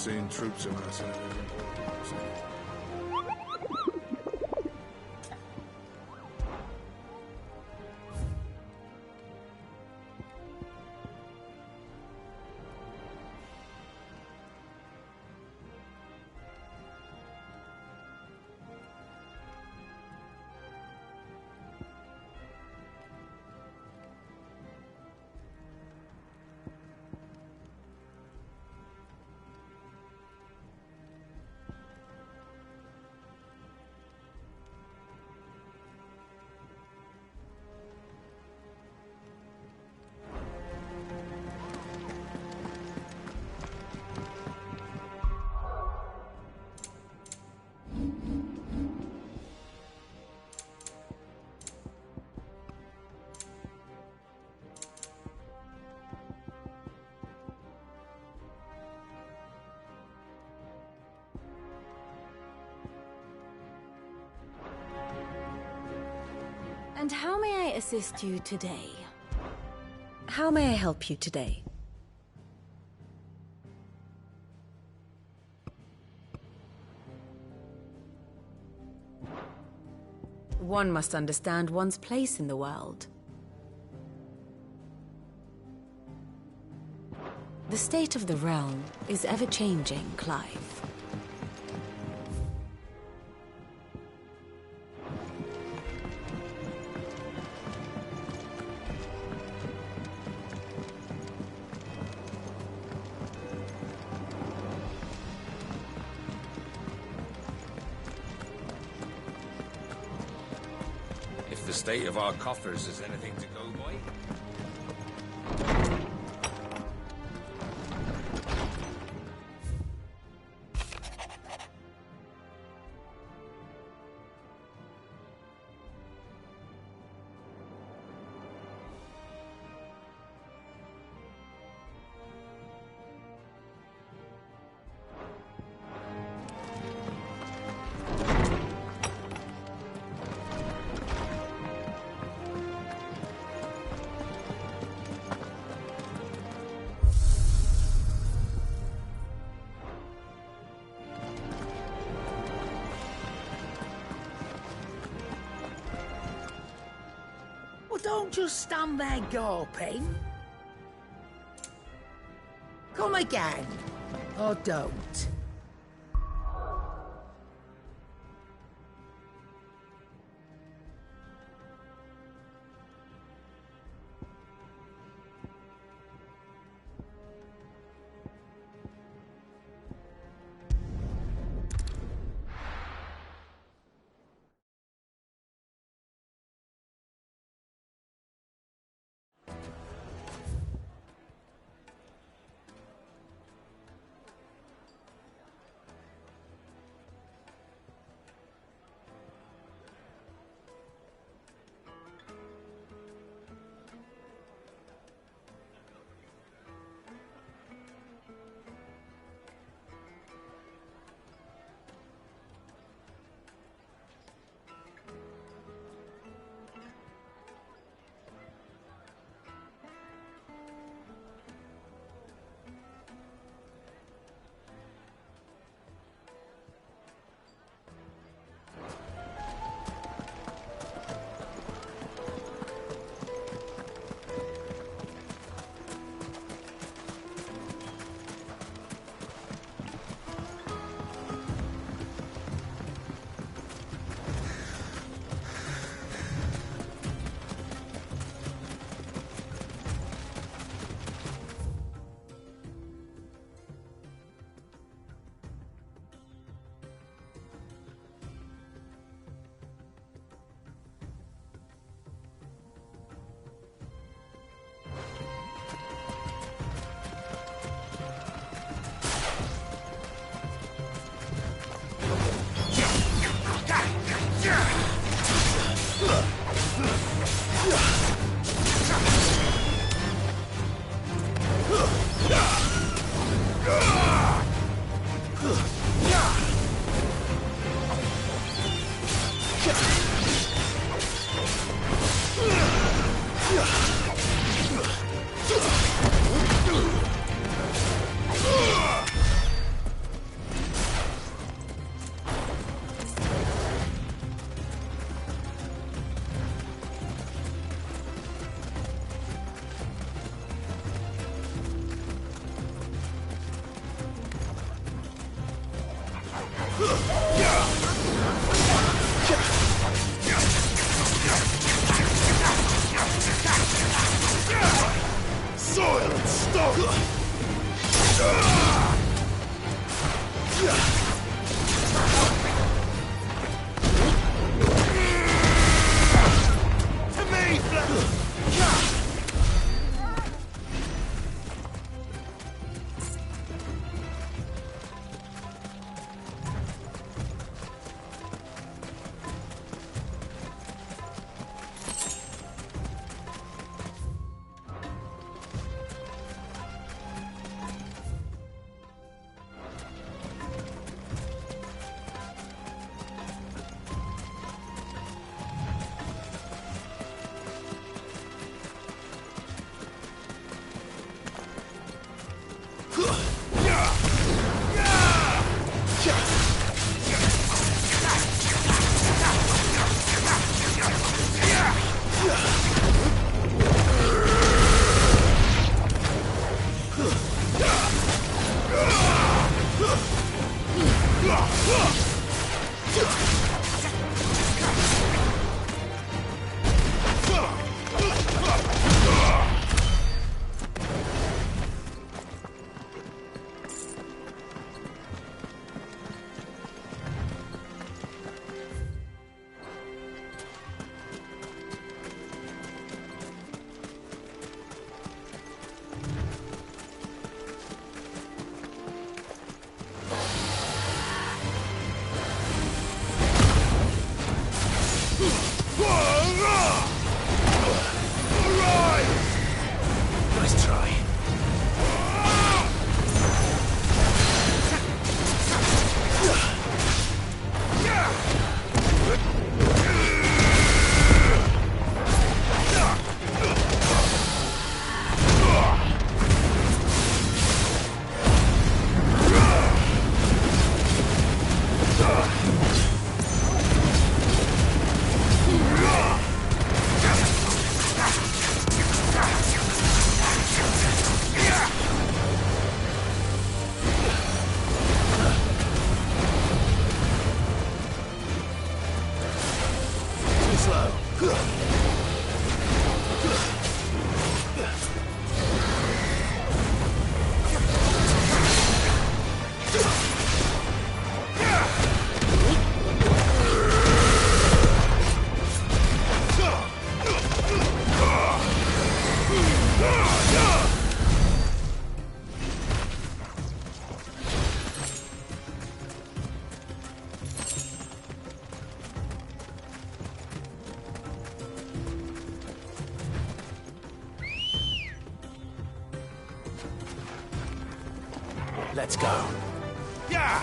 seeing troops amassing and everything. So. And how may I assist you today? How may I help you today? One must understand one's place in the world. The state of the realm is ever-changing, Clive. If the state of our coffers is anything to go by. Well, don't just stand there gawping. Come again, or don't. slow. Let's go. Yeah!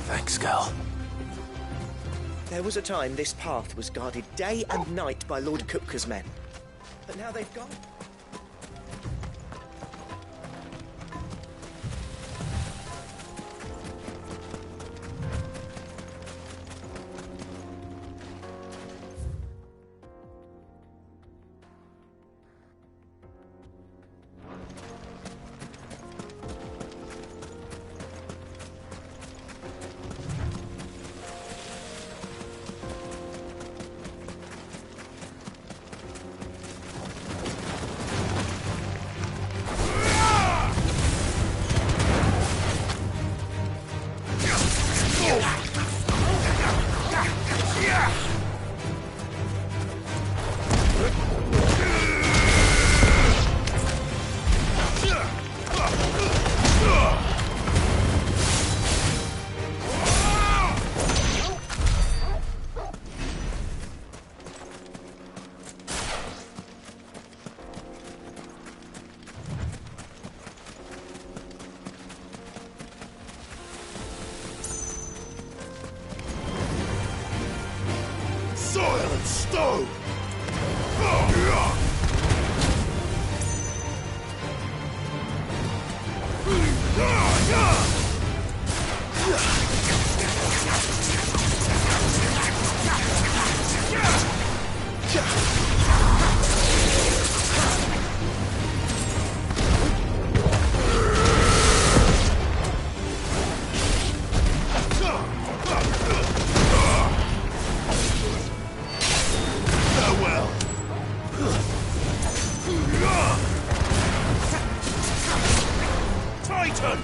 Thanks, girl. There was a time this path was guarded day and night by Lord Kupka's men. But now they've gone. Soil and stone! Titan!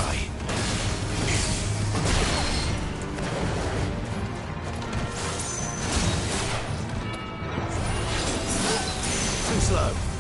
die. Too slow.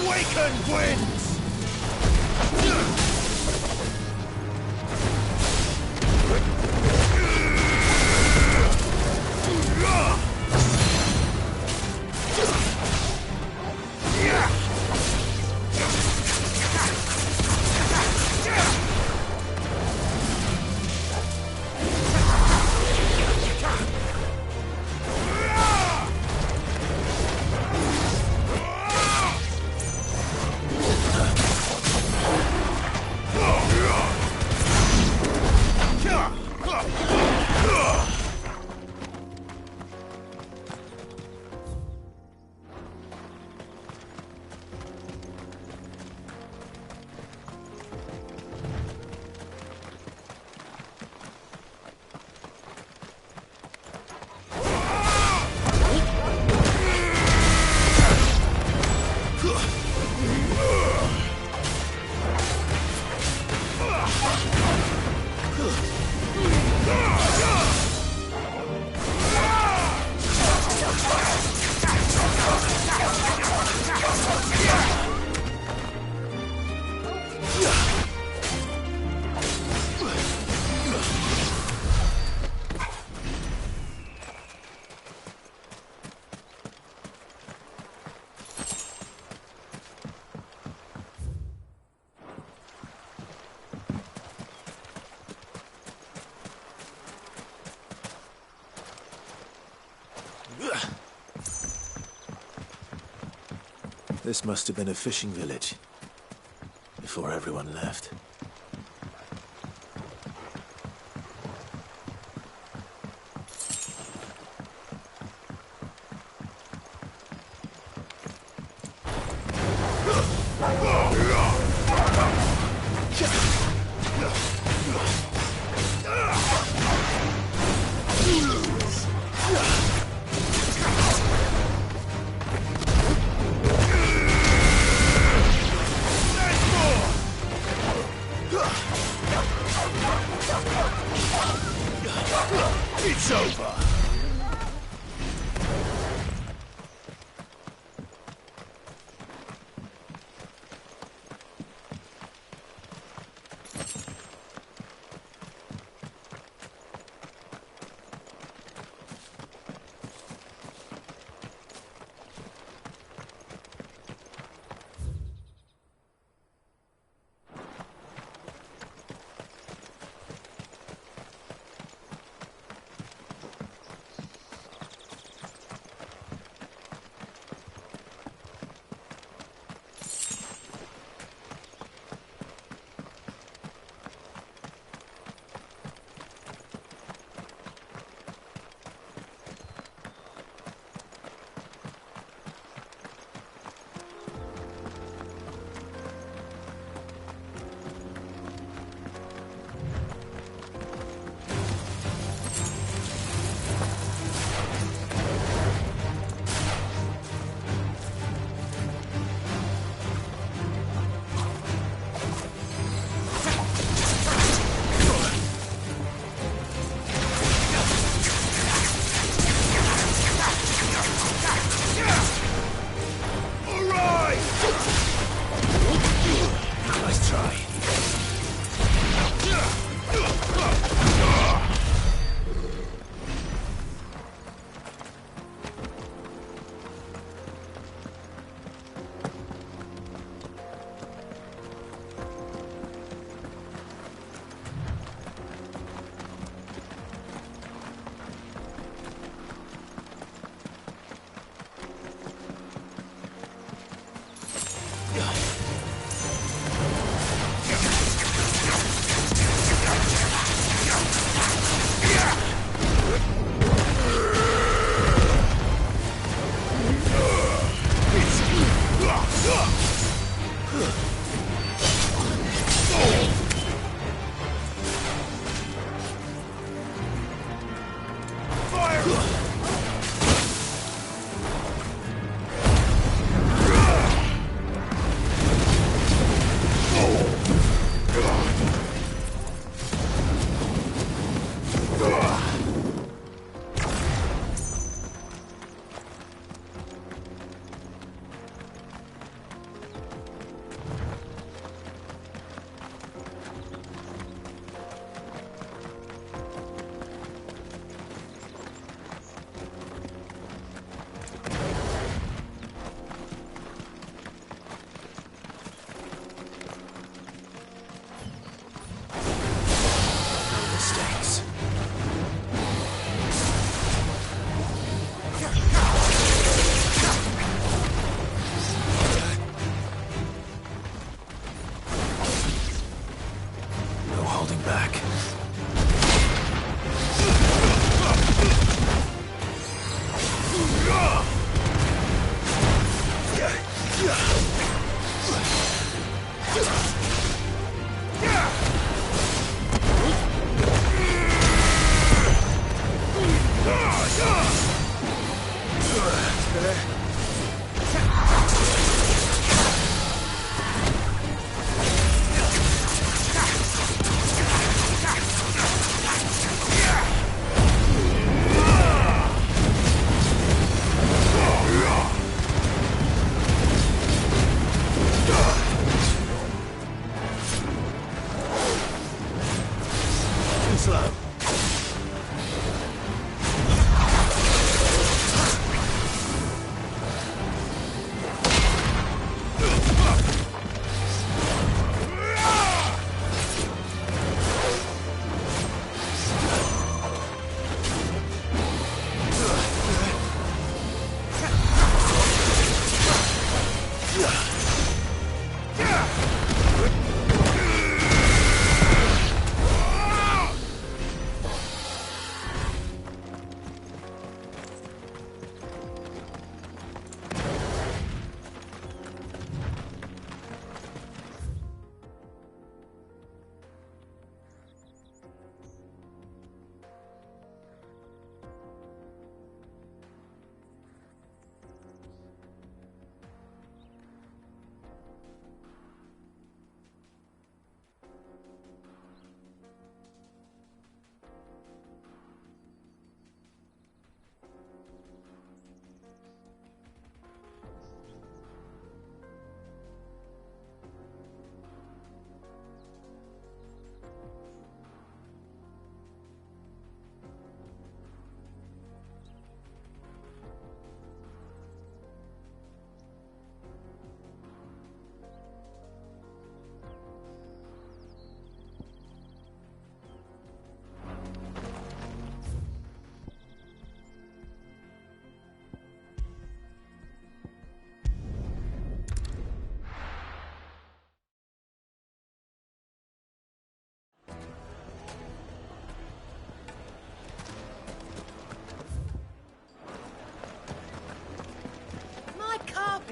Waken winds! This must have been a fishing village. Before everyone left. It's over!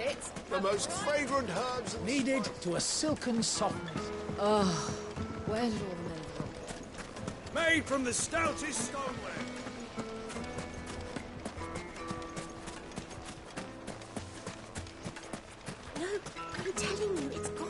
Crumpets. The most fragrant herbs Needed to a silken softness. Oh, where did all the men go? Made from the stoutest stoneware. No, I'm telling you, it's gone.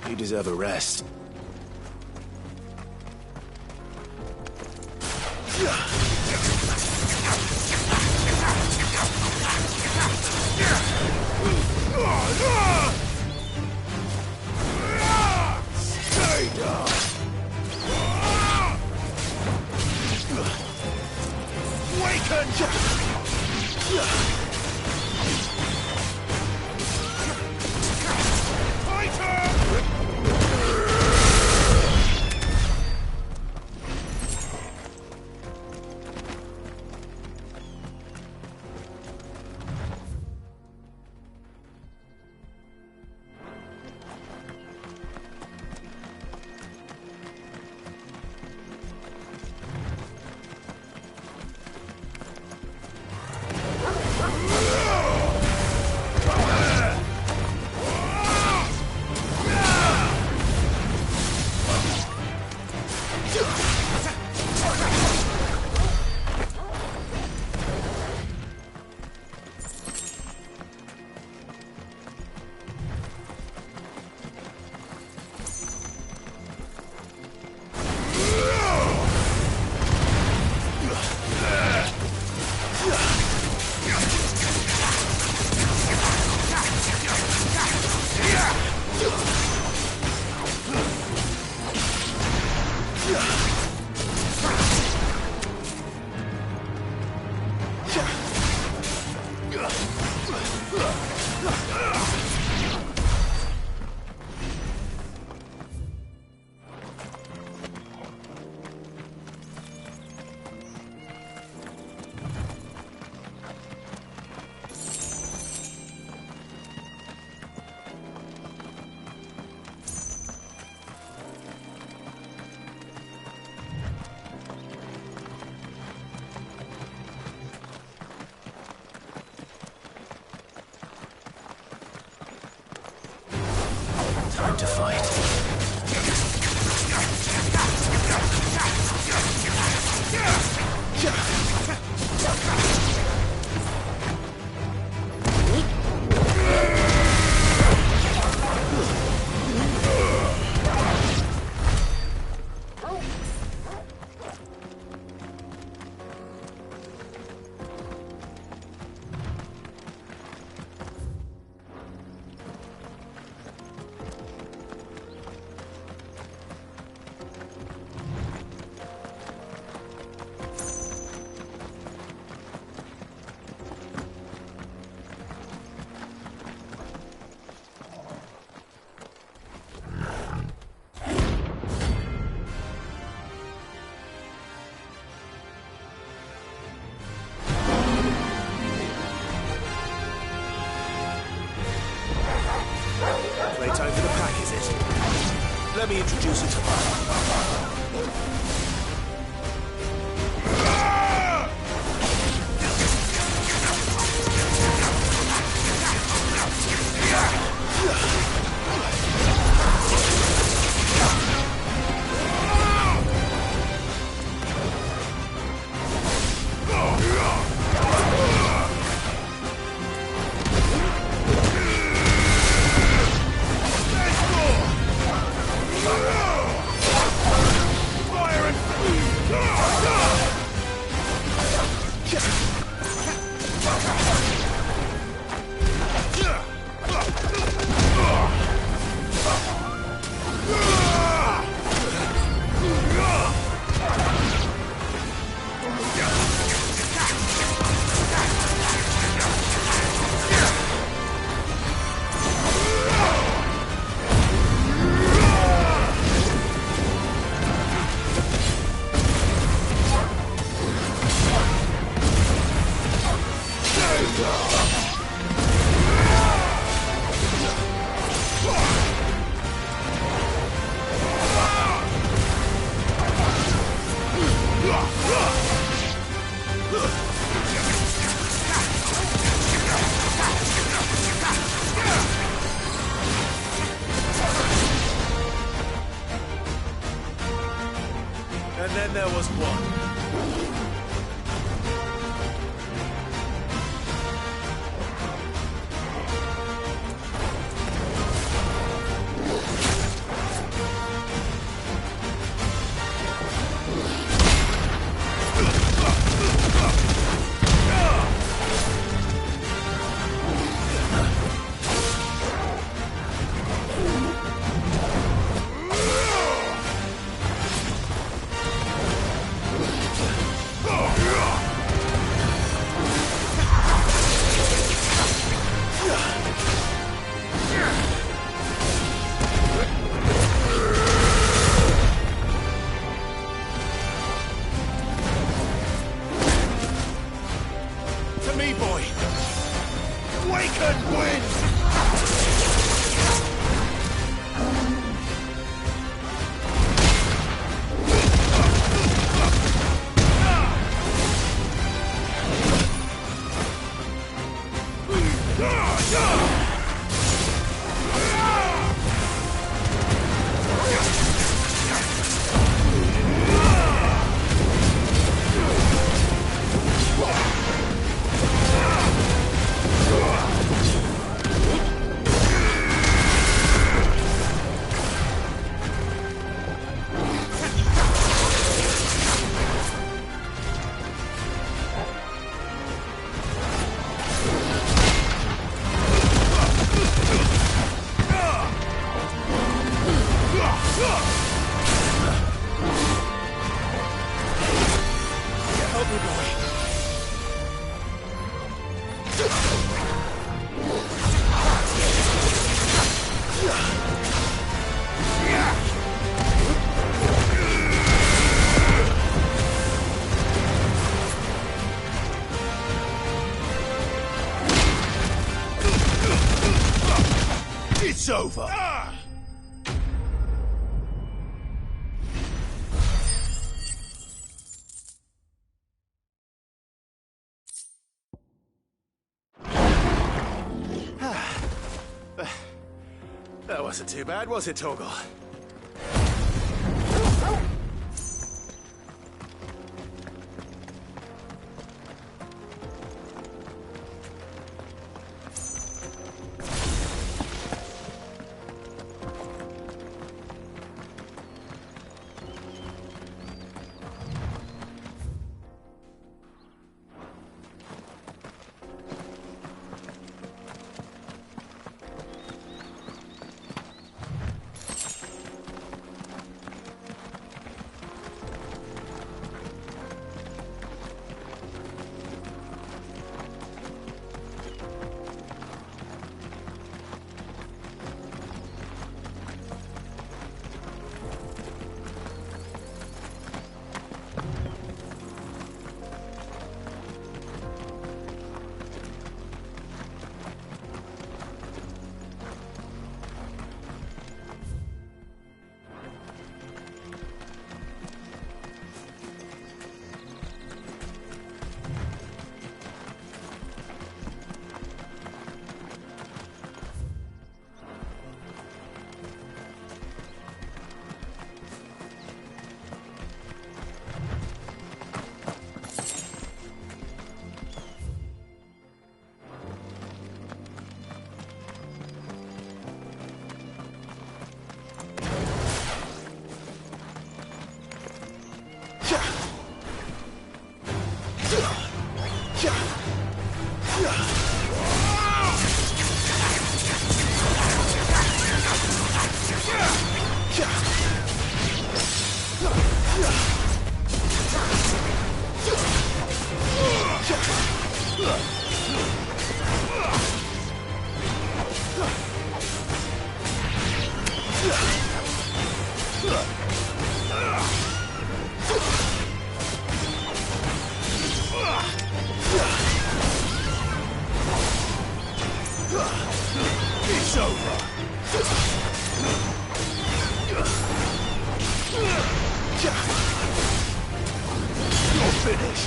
You deserve a rest. Stay down. Waken! Time to fight. Playtime for the pack, is it? Let me introduce you to And then there was one. It's over. That wasn't too bad, was it, Torgal? Yeah!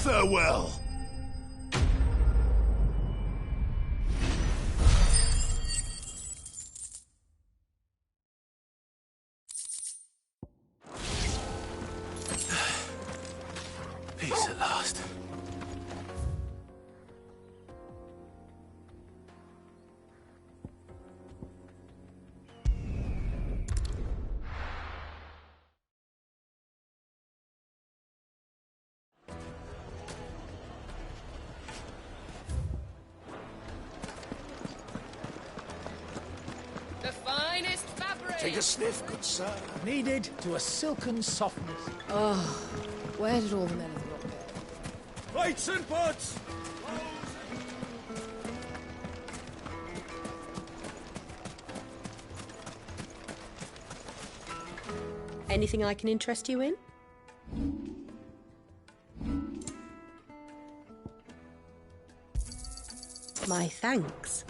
Farewell. Peace at last. The finest fabric! Take a sniff, good sir. Kneaded to a silken softness. Where did all the men of the rock go? Plates and pots! Anything I can interest you in? My thanks.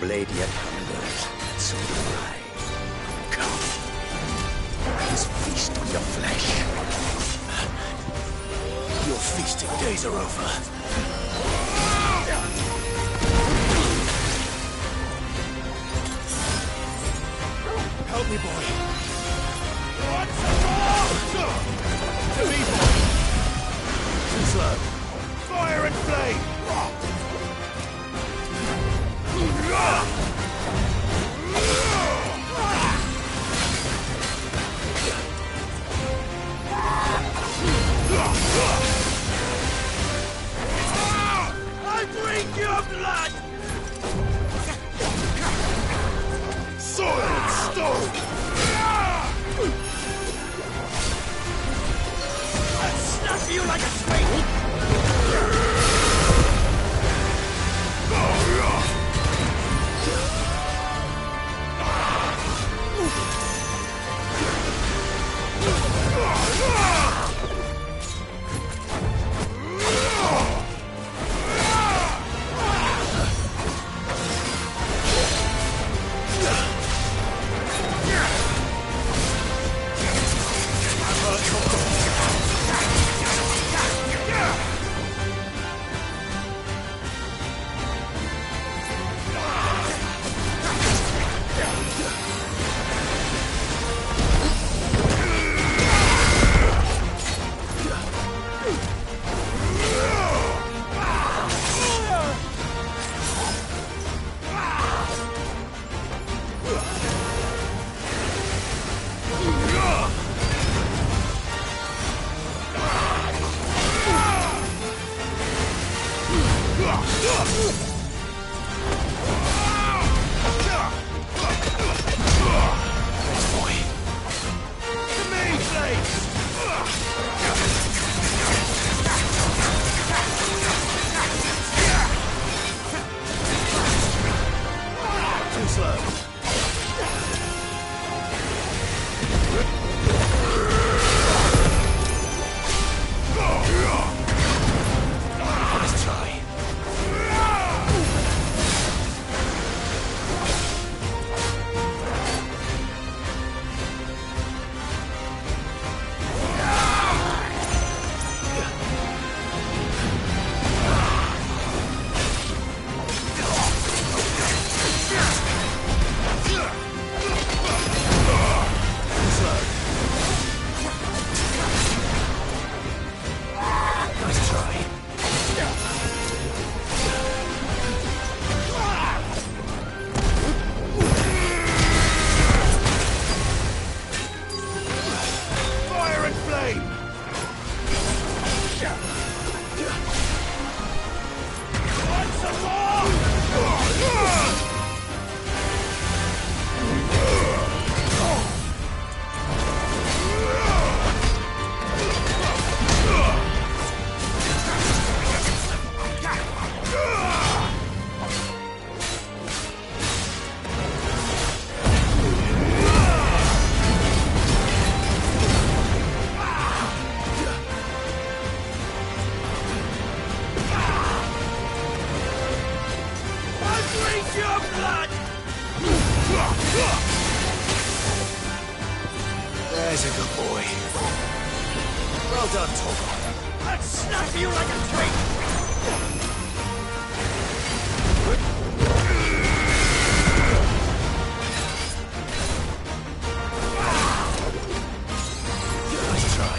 blade yet hungers, so do I. Come. Let's feast on your flesh. Your feasting days are over. Help me, boy. To me, boy. Too slow. Fire and flame. I drink your blood! Soil and stone! I'll snuff you like a twig! There's a good boy. Well done, Tom. I'd snap you like a twig! Nice try.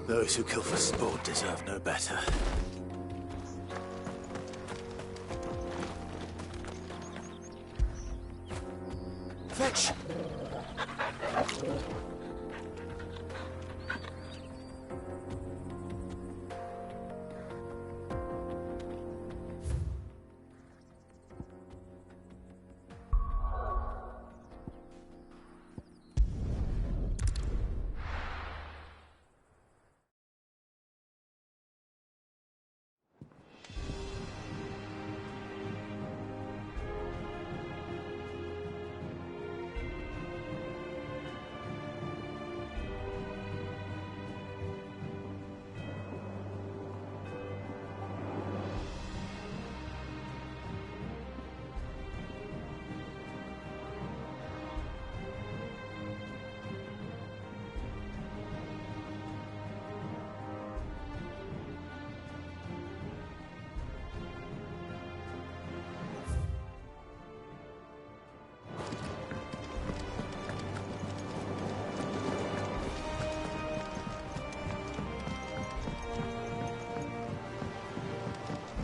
Those who kill for sport deserve no better. Fetch!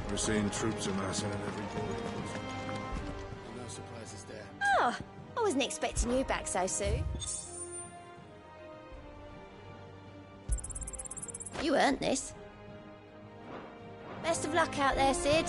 We're seeing troops amassing at every border post. No surprises there. Oh, I wasn't expecting you back so soon. You earned this. Best of luck out there, Sid.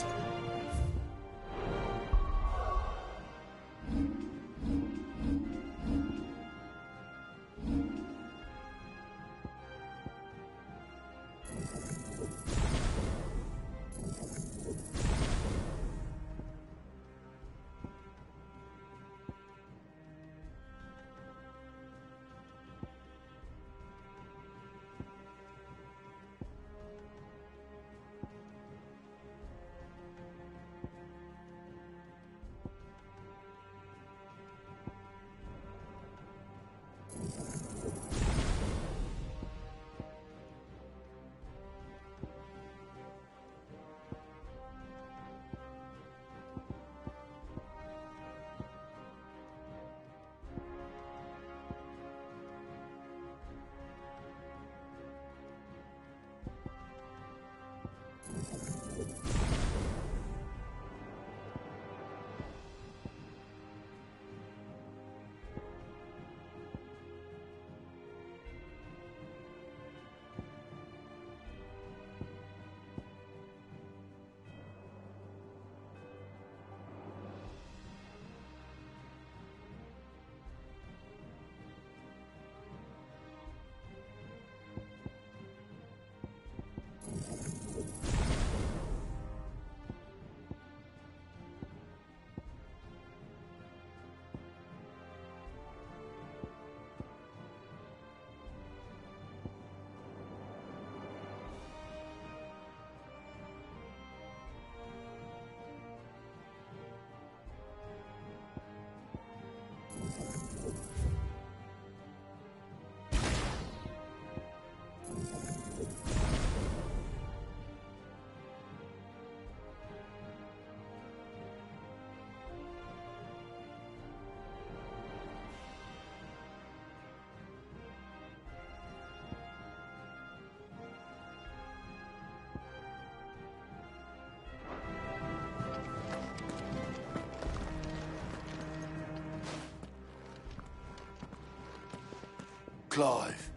Clive,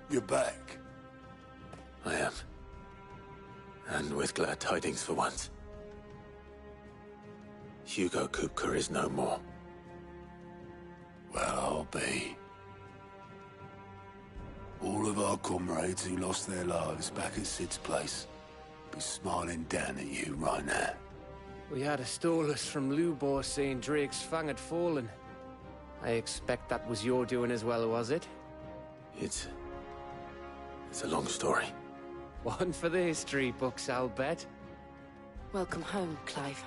you're back. I am. And with glad tidings for once. Hugo Kupka is no more. Well, I'll be. All of our comrades who lost their lives back at Sid's place be smiling down at you right now. We had a stolus from Lubor saying Drake's fang had fallen. I expect that was your doing as well, was it? It's a long story. One for the history books, I'll bet. Welcome home, Clive.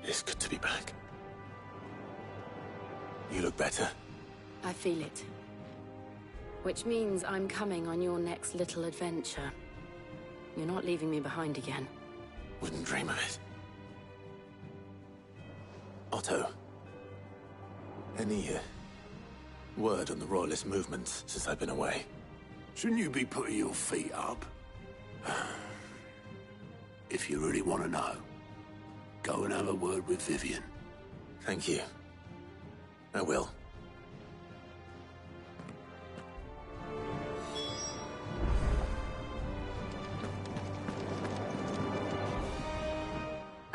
It's good to be back. You look better. I feel it. Which means I'm coming on your next little adventure. You're not leaving me behind again. Wouldn't dream of it. Otto. Any word on the Royalist movements since I've been away? Shouldn't you be putting your feet up? If you really want to know, go and have a word with Vivian. Thank you. I will.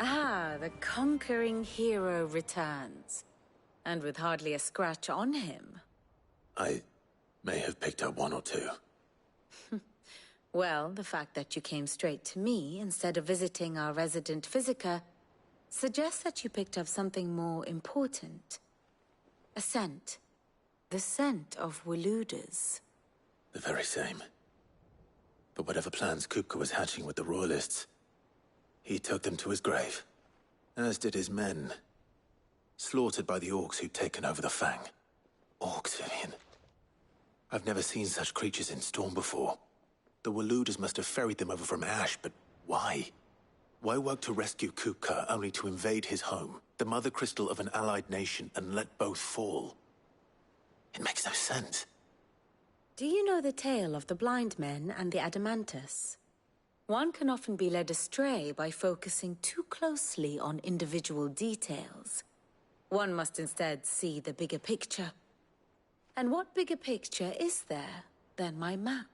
Ah, the conquering hero returns. And with hardly a scratch on him. I may have picked up one or two. Well, the fact that you came straight to me instead of visiting our resident physiker suggests that you picked up something more important. A scent. The scent of Waludas. The very same. But whatever plans Kupka was hatching with the Royalists, he took them to his grave. As did his men. Slaughtered by the orcs who'd taken over the Fang. Orcs, Vivian. I've never seen such creatures in Storm before. The Waludas must have ferried them over from Ash, but why? Why work to rescue Kupka only to invade his home, the mother crystal of an allied nation, and let both fall? It makes no sense. Do you know the tale of the blind men and the Adamantus? One can often be led astray by focusing too closely on individual details. One must instead see the bigger picture. And what bigger picture is there than my map?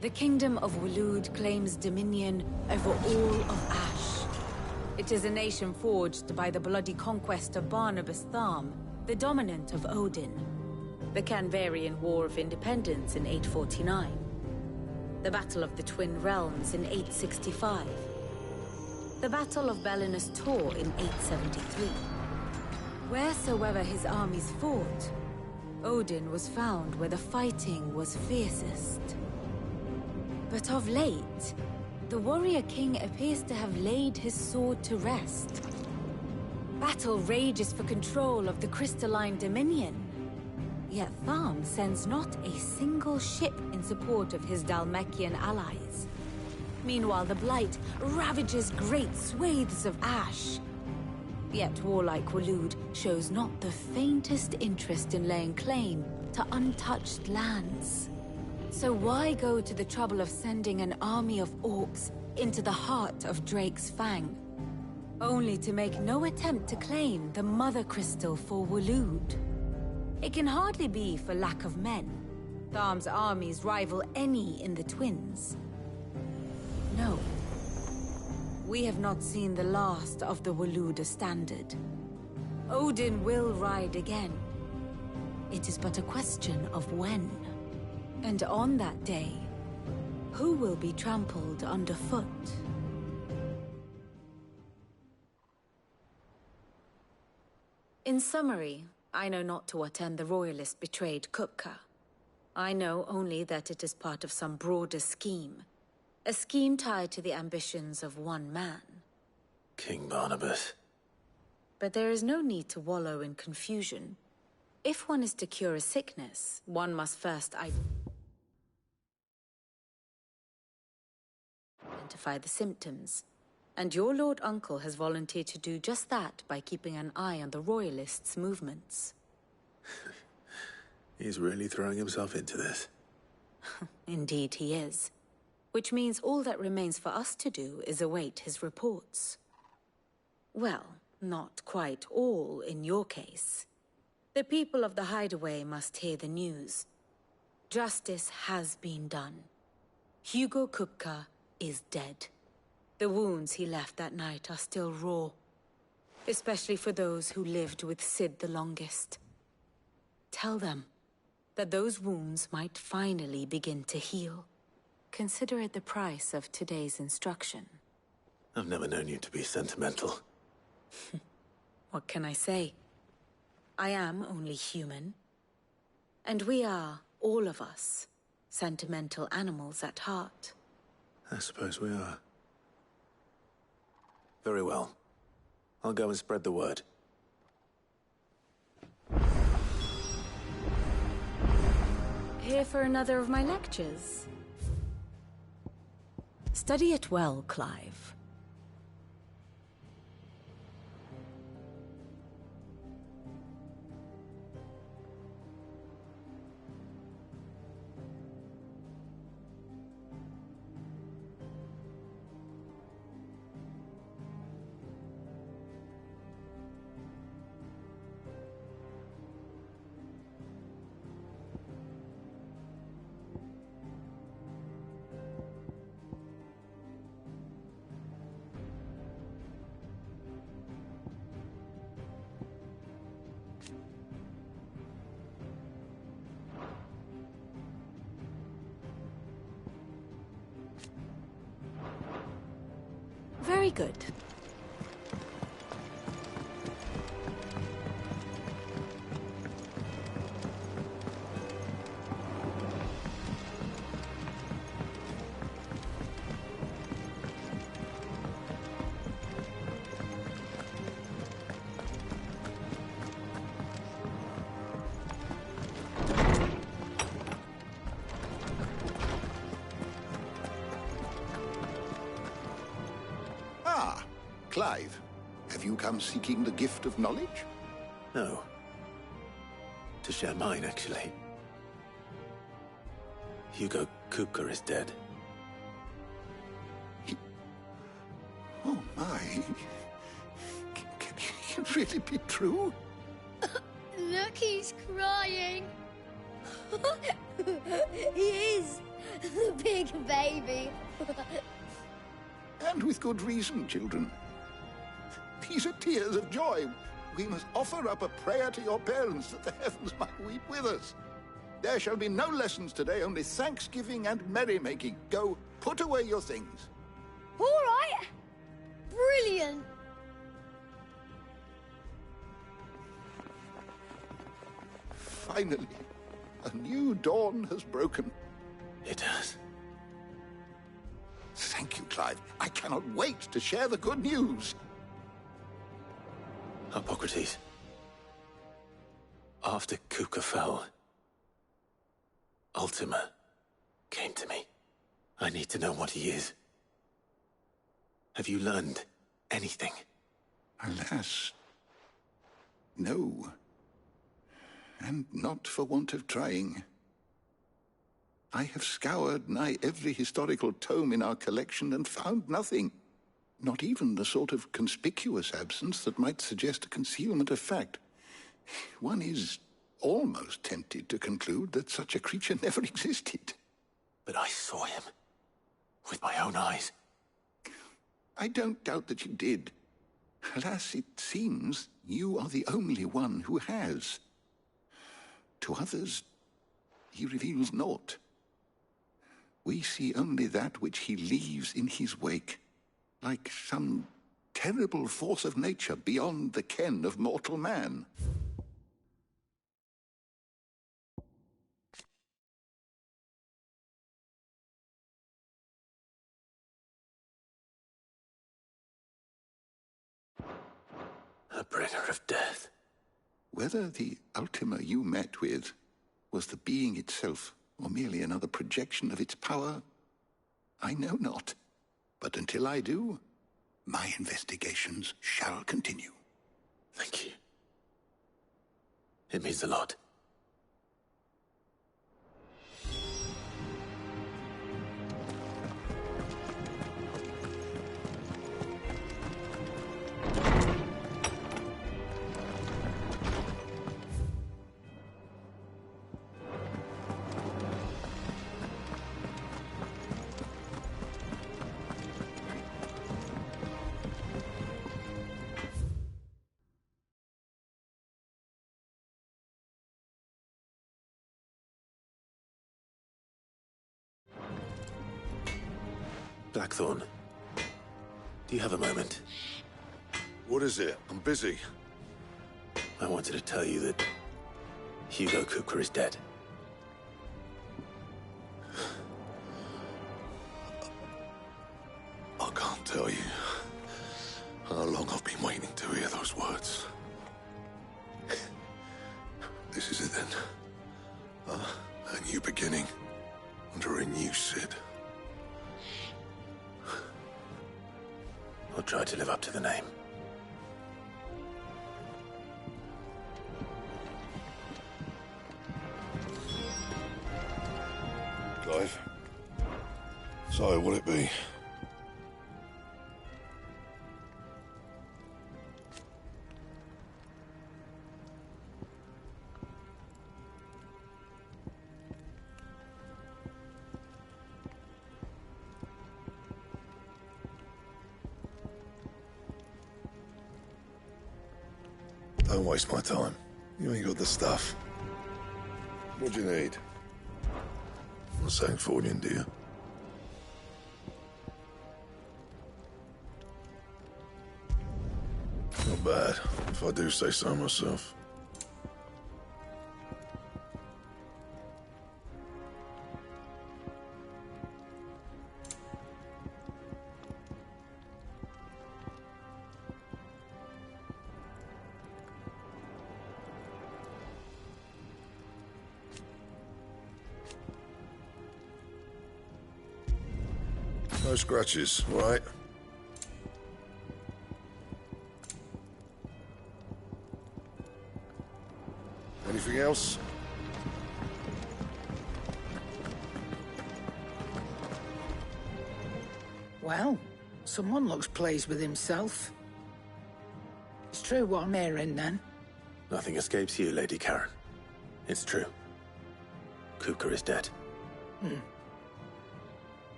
The Kingdom of Waloed claims dominion over all of Ash. It is a nation forged by the bloody conquest of Barnabas Tharm, the dominant of Odin. The Canvarian War of Independence in 849. The Battle of the Twin Realms in 865. The Battle of Belinus Tor in 873. Wheresoever his armies fought, Odin was found where the fighting was fiercest. But of late, the warrior king appears to have laid his sword to rest. Battle rages for control of the crystalline dominion. Yet Tharm sends not a single ship in support of his Dhalmekian allies. Meanwhile, the Blight ravages great swathes of Ash. Yet warlike Waloed shows not the faintest interest in laying claim to untouched lands. So why go to the trouble of sending an army of orcs into the heart of Drake's Fang, only to make no attempt to claim the Mother Crystal for Waloed? It can hardly be for lack of men. Tharm's armies rival any in the Twins. No. We have not seen the last of the Waloed Standard. Odin will ride again. It is but a question of when. And on that day, who will be trampled underfoot? In summary, I know not to what end the Royalist betrayed Kupka. I know only that it is part of some broader scheme. A scheme tied to the ambitions of one man. King Barnabas. But there is no need to wallow in confusion. If one is to cure a sickness, one must first identify the symptoms. And your Lord Uncle has volunteered to do just that by keeping an eye on the Royalists' movements. He's really throwing himself into this. Indeed he is. Which means all that remains for us to do is await his reports. Well, not quite all in your case. The people of the Hideaway must hear the news. Justice has been done. Hugo Kupka is dead. The wounds he left that night are still raw, especially for those who lived with Sid the longest. Tell them that those wounds might finally begin to heal. Consider it the price of today's instruction. I've never known you to be sentimental. What can I say? I am only human. And we are, all of us, sentimental animals at heart. I suppose we are. Very well. I'll go and spread the word. Here for another of my lectures? Study it well, Clive. Very good. Clive, have you come seeking the gift of knowledge? No. To share mine, actually. Hugo Kupka is dead. Oh, my. Can it really be true? Look, he's crying. He is. The big baby. And with good reason, children. These are tears of joy. We must offer up a prayer to your parents that the heavens might weep with us. There shall be no lessons today, only thanksgiving and merrymaking. Go, put away your things. All right. Brilliant. Finally, a new dawn has broken. It has. Thank you, Clive. I cannot wait to share the good news. Hippocrates. After Kupka fell, Ultima came to me. I need to know what he is. Have you learned anything? Alas, no. And not for want of trying. I have scoured nigh every historical tome in our collection and found nothing. Not even the sort of conspicuous absence that might suggest a concealment of fact. One is almost tempted to conclude that such a creature never existed. But I saw him. With my own eyes. I don't doubt that you did. Alas, it seems you are the only one who has. To others, he reveals naught. We see only that which he leaves in his wake, like some terrible force of nature beyond the ken of mortal man. A bringer of death. Whether the Ultima you met with was the being itself, or merely another projection of its power, I know not. But until I do, my investigations shall continue. Thank you. It means a lot. Blackthorn, do you have a moment? What is it? I'm busy. I wanted to tell you that Hugo Kupka is dead. I can't tell you how long I've been waiting to hear those words. This is it then. A new beginning under a new Sid. I'll try to live up to the name. Clive? So, what'll it be? Don't waste my time. You ain't got the stuff. What do you need? Not saying fortune, do you? Not bad, if I do say so myself. No scratches, right? Anything else? Well, someone looks pleased with himself. It's true what I'm hearing, then. Nothing escapes you, Lady Karen. It's true. Kupka is dead.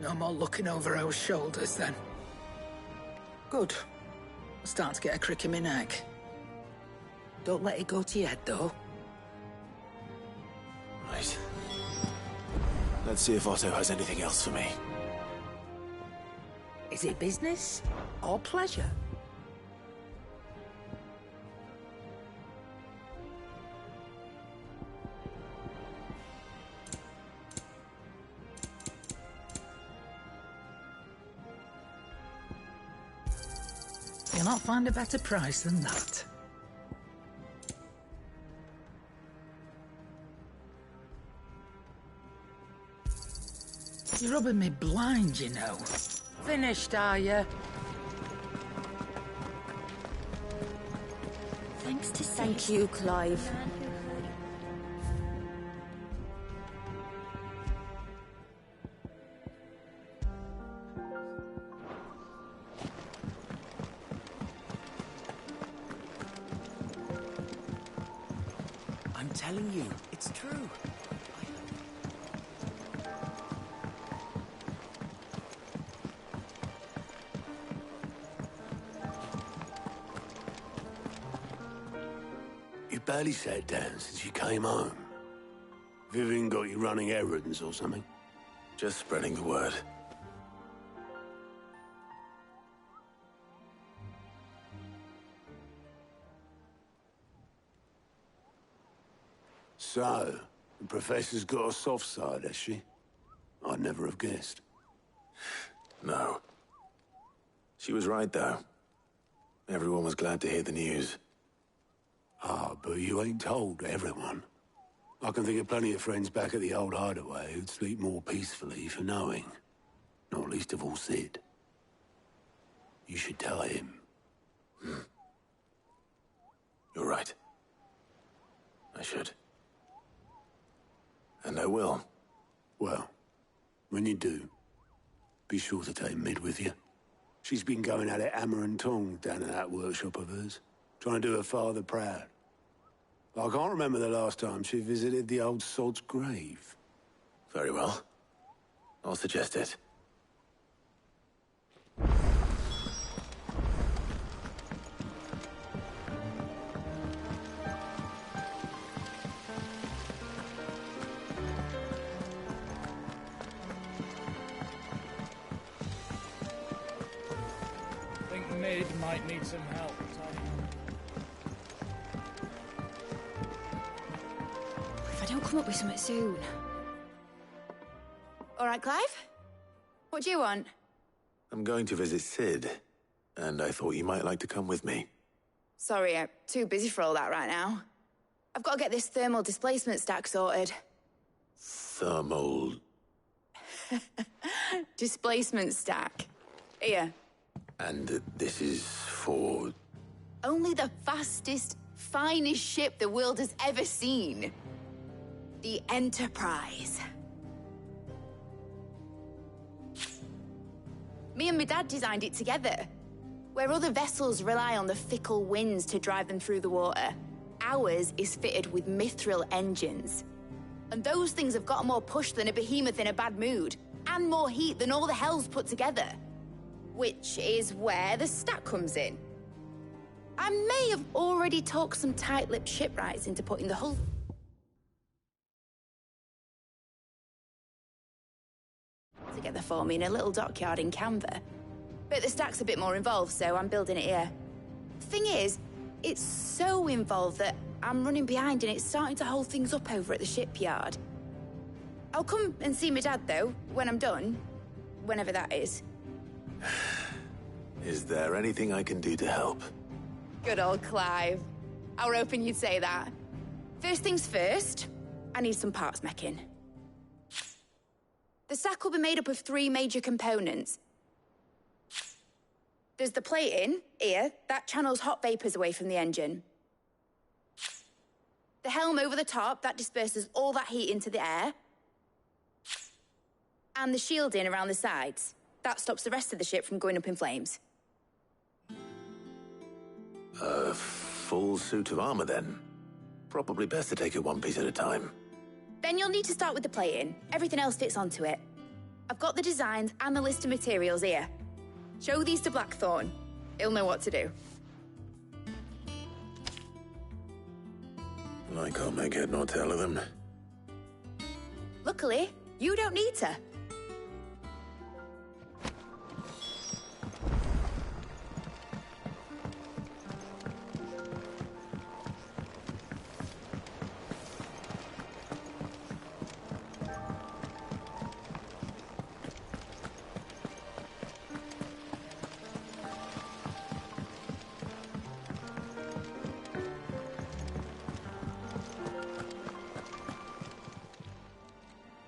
No more looking over our shoulders, then. Good. I'm starting to get a crick in my neck. Don't let it go to your head, though. Right. Let's see if Otto has anything else for me. Is it business or pleasure? You'll not find a better price than that. You're rubbing me blind, you know. Finished, are you? Thanks to Thank you, Clive. I'm telling you, it's true. You barely sat down since you came home. Vivian got you running errands or something? Just spreading the word. So, the Professor's got a soft side, has she? I'd never have guessed. No. She was right, though. Everyone was glad to hear the news. Ah, but you ain't told everyone. I can think of plenty of friends back at the old hideaway who'd sleep more peacefully for knowing. Not least of all Sid. You should tell him. You're right. I should. And I will. Well, when you do, be sure to take Mid with you. She's been going at it hammer and tongs down at that workshop of hers, trying to do her father proud. I can't remember the last time she visited the old sod's grave. Very well. I'll suggest it. I think Mid might need some help. If I don't come up with something soon. All right, Clive? What do you want? I'm going to visit Sid, and I thought you might like to come with me. Sorry, I'm too busy for all that right now. I've got to get this thermal displacement stack sorted. Thermal... Displacement stack. Here. And this is for... Only the fastest, finest ship the world has ever seen. The Enterprise. Me and my dad designed it together. Where other vessels rely on the fickle winds to drive them through the water, ours is fitted with mithril engines. And those things have got more push than a behemoth in a bad mood, and more heat than all the hells put together. Which is where the stack comes in. I may have already talked some tight-lipped shipwrights into putting the hull together for me in a little dockyard in Canva. But the stack's a bit more involved, so I'm building it here. Thing is, it's so involved that I'm running behind and it's starting to hold things up over at the shipyard. I'll come and see my dad, though, when I'm done. Whenever that is. Is there anything I can do to help? Good old Clive. I were hoping you'd say that. First things first, I need some parts meching. The stack will be made up of 3 major components. There's the plating, here, that channels hot vapors away from the engine. helm over the top, that disperses all that heat into the air. And the shielding around the sides. That stops the rest of the ship from going up in flames. A full suit of armor, then. Probably best to take it one piece at a time. Then you'll need to start with the plating. Everything else fits onto it. I've got the designs and the list of materials here. Show these to Blackthorn. He'll know what to do. I can't make head nor tail of them. Luckily, you don't need to.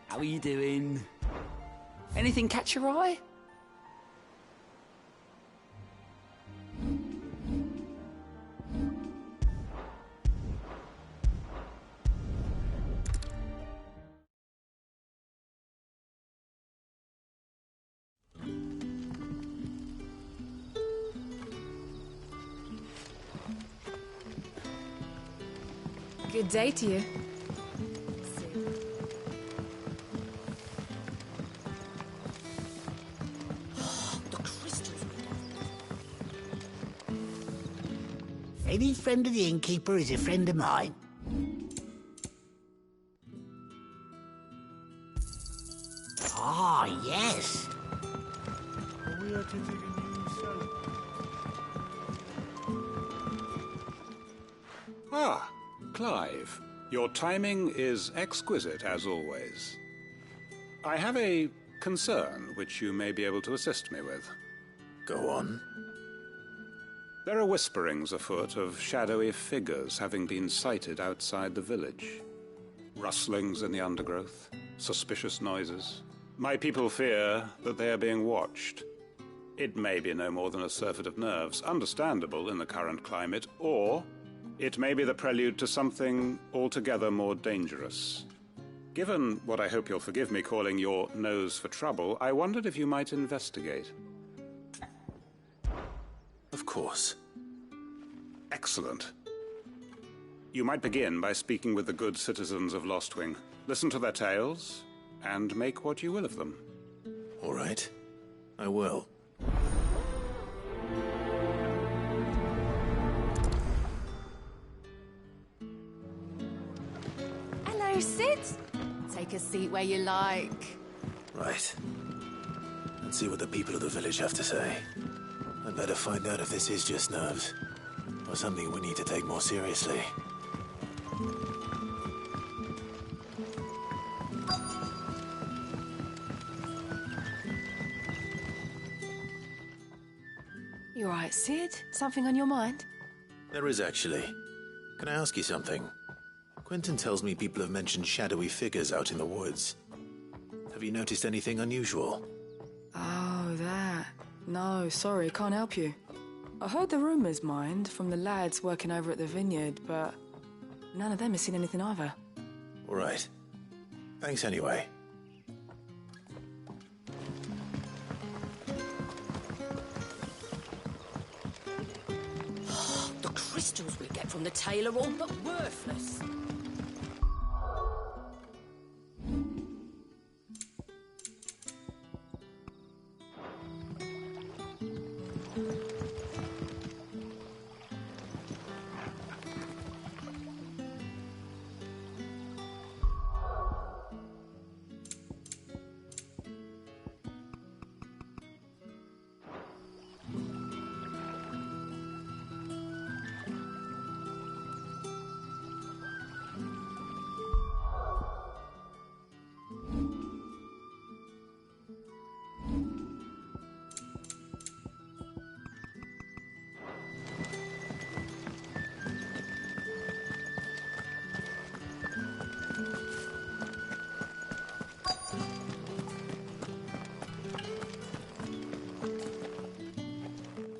How are you doing? Anything catch your eye? Good day to you. Any friend of the innkeeper is a friend of mine. Ah, yes. Ah, Clive. Your timing is exquisite, as always. I have a concern which you may be able to assist me with. Go on. There are whisperings afoot of shadowy figures having been sighted outside the village. Rustlings in the undergrowth, suspicious noises. My people fear that they are being watched. It may be no more than a surfeit of nerves, understandable in the current climate, or it may be the prelude to something altogether more dangerous. Given what I hope you'll forgive me calling your nose for trouble, I wondered if you might investigate. Of course. Excellent. You might begin by speaking with the good citizens of Lostwing. Listen to their tales, and make what you will of them. All right. I will. Hello, Sid. Take a seat where you like. Right. Let's see what the people of the village have to say. I'd better find out if this is just nerves, or something we need to take more seriously. You all right, Sid? Something on your mind? There is, actually. Can I ask you something? Quentin tells me people have mentioned shadowy figures out in the woods. Have you noticed anything unusual? Oh, that. No, sorry, can't help you. I heard the rumours, mind, from the lads working over at the vineyard, but none of them has seen anything either. All right. Thanks anyway. The crystals we get from the tail are all but worthless.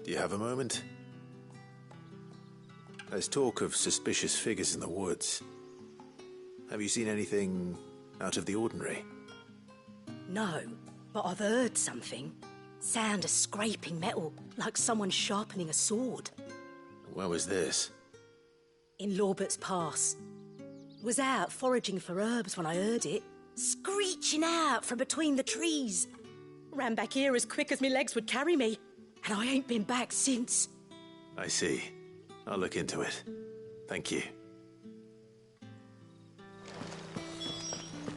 Do you have a moment? There's talk of suspicious figures in the woods. Have you seen anything out of the ordinary? No, but I've heard something. Sound of scraping metal, like someone sharpening a sword. Where was this? In Lorbert's Pass. Was out foraging for herbs when I heard it, screeching out from between the trees. Ran back here as quick as my legs would carry me, and I ain't been back since. I see. I'll look into it. Thank you.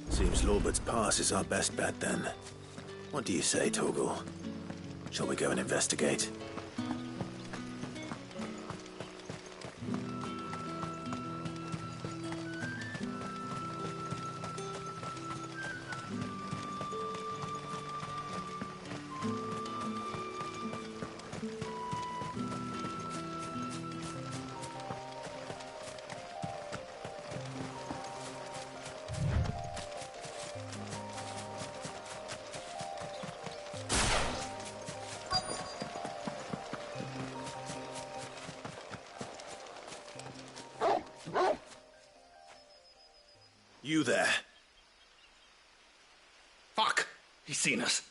Seems Lorbert's Pass is our best bet then. What do you say, Torgal? Shall we go and investigate? You there. Fuck! He's seen us.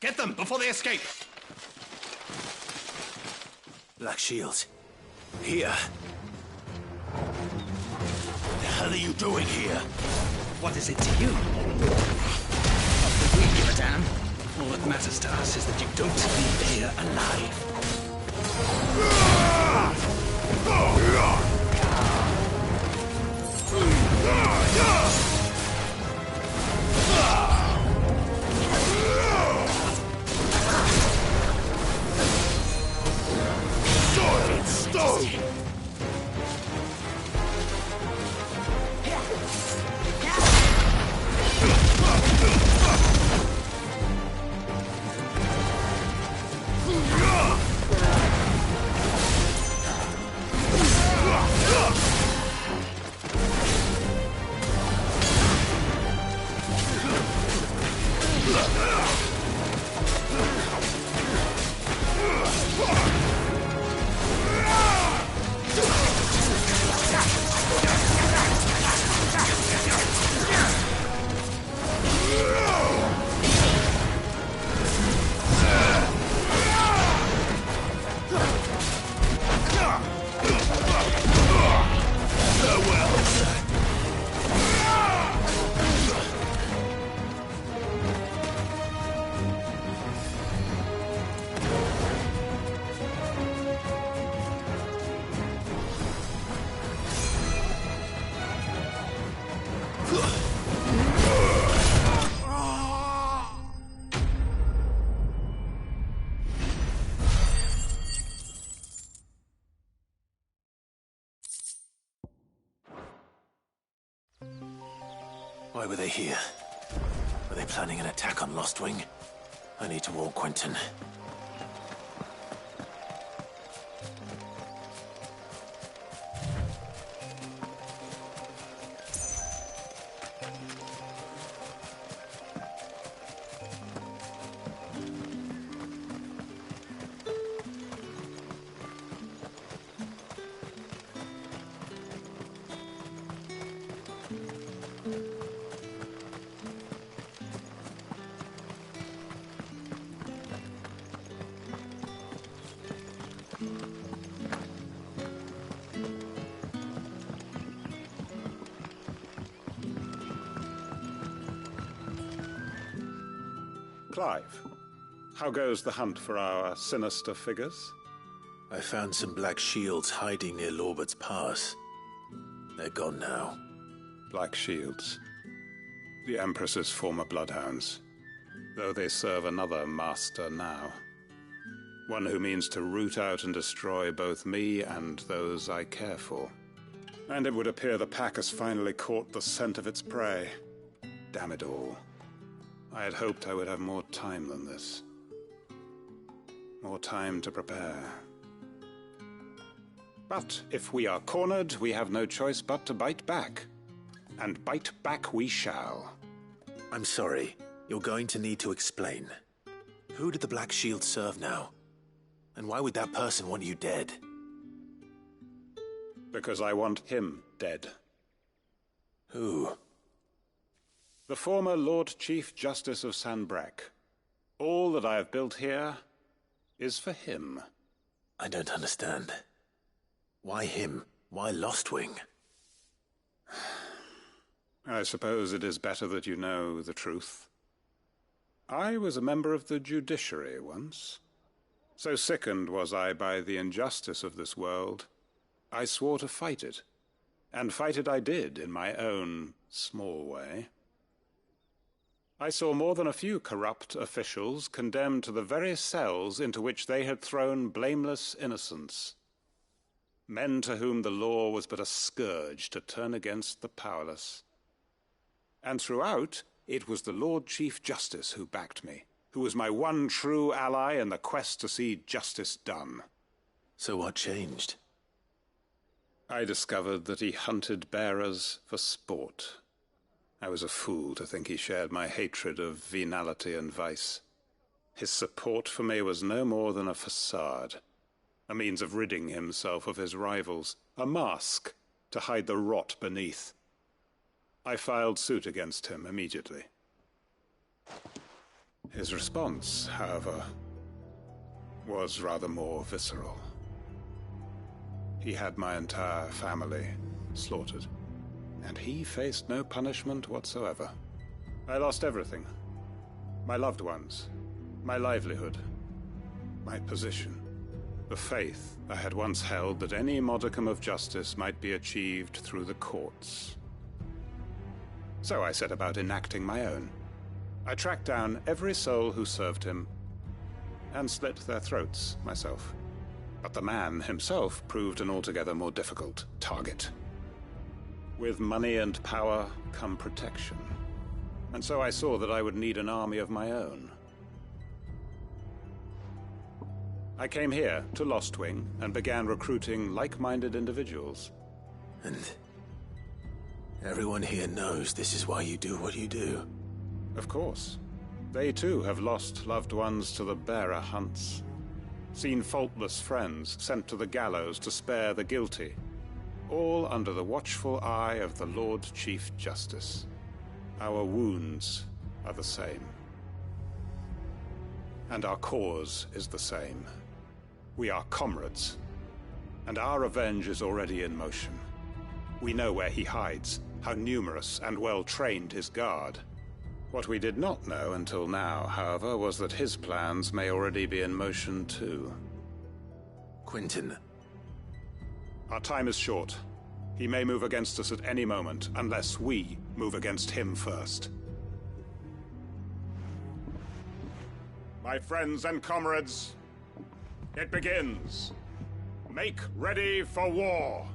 Get them before they escape! Black Shields. Here. What the hell are you doing here? What is it to you? Not that we give a damn. All that matters to us is that you don't leave here alive. Why were they here? Were they planning an attack on Lostwing? I need to warn Quentin. Clive, how goes the hunt for our sinister figures? I found some black shields hiding near Lorbert's Pass. They're gone now. Black shields. The Empress's former bloodhounds. Though they serve another master now. One who means to root out and destroy both me and those I care for. And it would appear the pack has finally caught the scent of its prey. Damn it all. I had hoped I would have more time than this. More time to prepare. But if we are cornered, we have no choice but to bite back. And bite back we shall. I'm sorry. You're going to need to explain. Who did the Black Shield serve now? And why would that person want you dead? Because I want him dead. Who? The former Lord Chief Justice of Sanbreque. All that I have built here is for him. I don't understand. Why him? Why Lostwing? I suppose it is better that you know the truth. I was a member of the judiciary once. So sickened was I by the injustice of this world, I swore to fight it. And fight it I did, in my own small way. I saw more than a few corrupt officials condemned to the very cells into which they had thrown blameless innocents. Men to whom the law was but a scourge to turn against the powerless. And throughout, it was the Lord Chief Justice who backed me, who was my one true ally in the quest to see justice done. So what changed? I discovered that he hunted bearers for sport. I was a fool to think he shared my hatred of venality and vice. His support for me was no more than a facade, a means of ridding himself of his rivals, a mask to hide the rot beneath. I filed suit against him immediately. His response, however, was rather more visceral. He had my entire family slaughtered, and he faced no punishment whatsoever. I lost everything. My loved ones, my livelihood, my position, the faith I had once held that any modicum of justice might be achieved through the courts. So I set about enacting my own. I tracked down every soul who served him, and slit their throats myself. But the man himself proved an altogether more difficult target. With money and power come protection. And so I saw that I would need an army of my own. I came here to Lostwing and began recruiting like-minded individuals. And everyone here knows this is why you do what you do. Of course. They too have lost loved ones to the bearer hunts. Seen faultless friends sent to the gallows to spare the guilty. All under the watchful eye of the Lord Chief Justice. Our wounds are the same. And our cause is the same. We are comrades. And our revenge is already in motion. We know where he hides, how numerous and well-trained his guard. What we did not know until now, however, was that his plans may already be in motion too. Quentin. Our time is short. He may move against us at any moment, unless we move against him first. My friends and comrades, it begins. Make ready for war.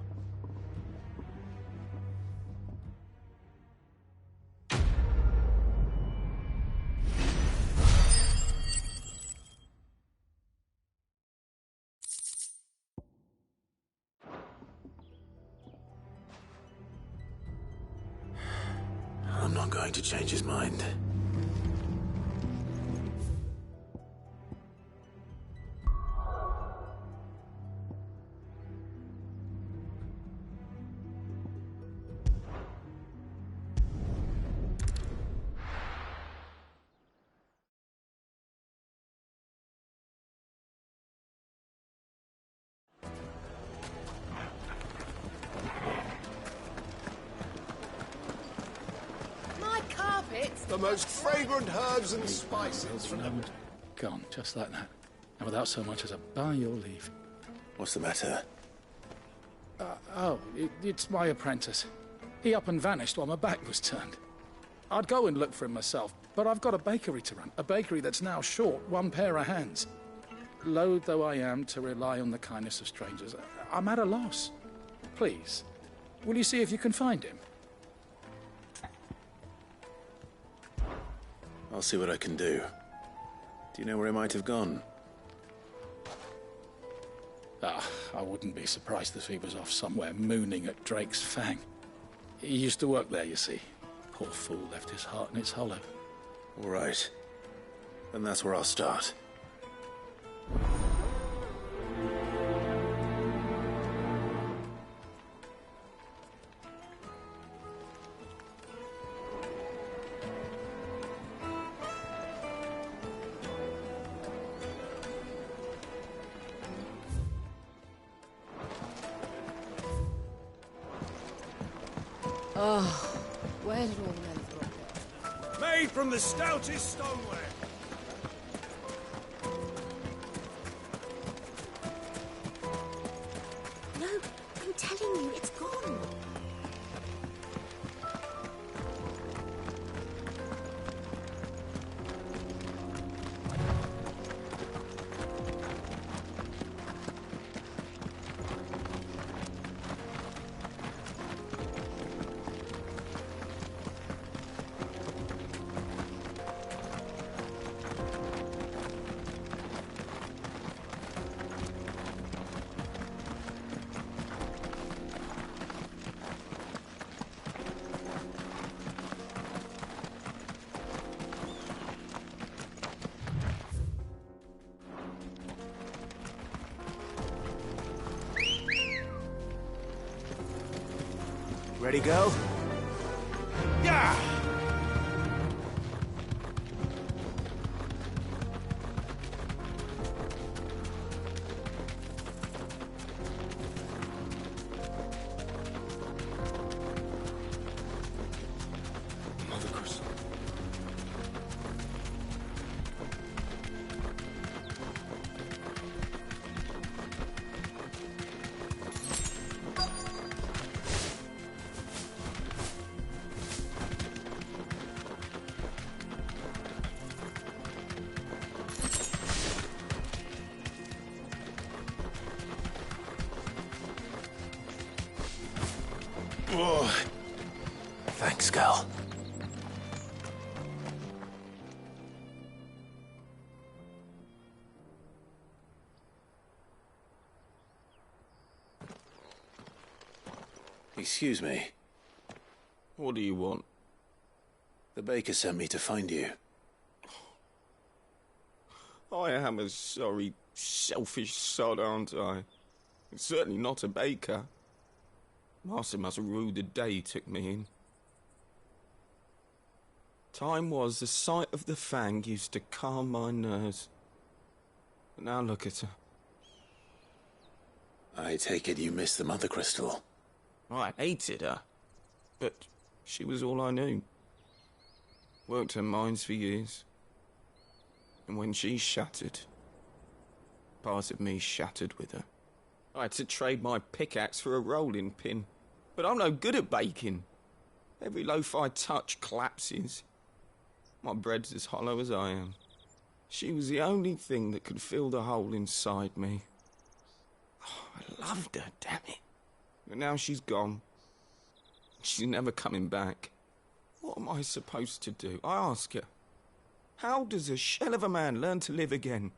I'm not going to change his mind. The most fragrant herbs and spices from them. Gone, just like that. And without so much as a by your leave. What's the matter? It's my apprentice. He up and vanished while my back was turned. I'd go and look for him myself, but I've got a bakery to run. A bakery that's now short one pair of hands. Loath though I am to rely on the kindness of strangers, I'm at a loss. Please, will you see if you can find him? I'll see what I can do. Do you know where he might have gone? I wouldn't be surprised if he was off somewhere mooning at Drake's Fang. He used to work there, you see. Poor fool left his heart in its hollow. All right. Then that's where I'll start. Oh, where did all the men drop? Made from the stoutest stoneware. No, I'm telling you, it's gone. Ready, go? Yeah! Mother Crystal. Oh. Thanks, Gal. Excuse me. What do you want? The baker sent me to find you. I am a sorry, selfish sod, aren't I? Certainly not a baker. Master must have ruled the day he took me in. Time was the sight of the fang used to calm my nerves. But now look at her. I take it you missed the Mother Crystal. I hated her, but she was all I knew. Worked her mines for years. And when she shattered, part of me shattered with her. I had to trade my pickaxe for a rolling pin. But I'm no good at baking. Every loaf I touch collapses. My bread's as hollow as I am. She was the only thing that could fill the hole inside me. Oh, I loved her, damn it. But now she's gone. She's never coming back. What am I supposed to do? I ask her. How does a shell of a man learn to live again?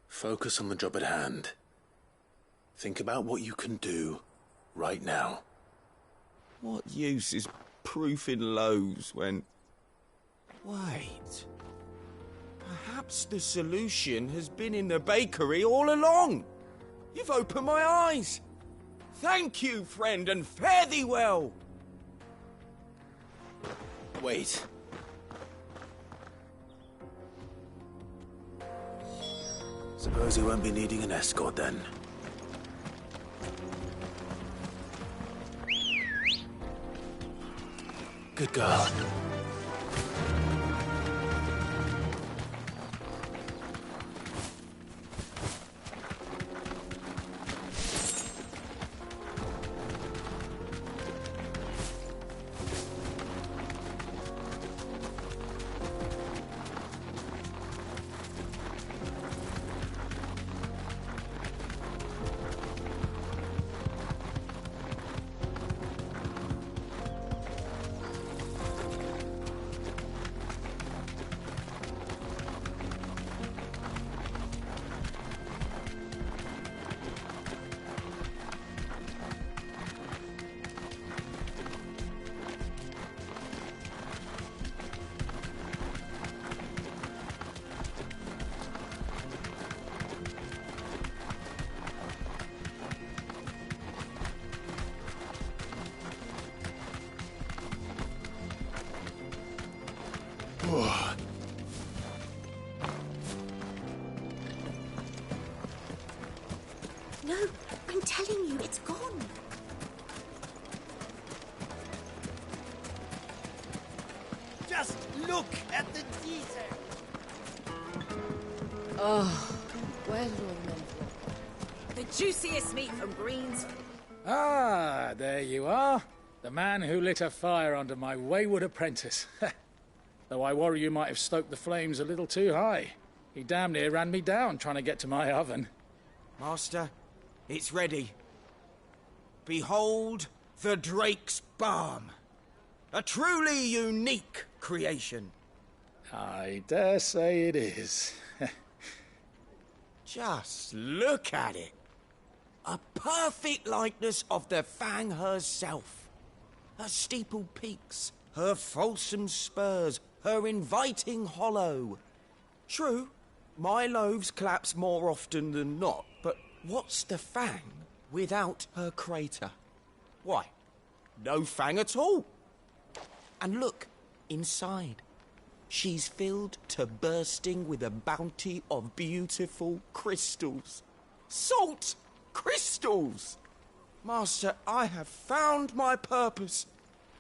Focus on the job at hand. Think about what you can do right now. What use is proofing loaves when... Wait. Perhaps the solution has been in the bakery all along. You've opened my eyes. Thank you, friend, and fare thee well. Wait. Suppose he won't be needing an escort then. Good girl. No, I'm telling you, it's gone. Just look at the detail. Oh, where's all the men from? The juiciest meat from Greens. Ah, there you are. The man who lit a fire under my wayward apprentice. Though I worry you might have stoked the flames a little too high. He damn near ran me down trying to get to my oven. Master, it's ready. Behold the Drake's Balm. A truly unique creation. I dare say it is. Just look at it. A perfect likeness of the Fang herself. Her steepled peaks, her fulsome spurs, her inviting hollow. True, my loaves collapse more often than not, but what's the Fang without her crater? Why, no Fang at all. And look, inside. She's filled to bursting with a bounty of beautiful crystals. Salt crystals! Master, I have found my purpose.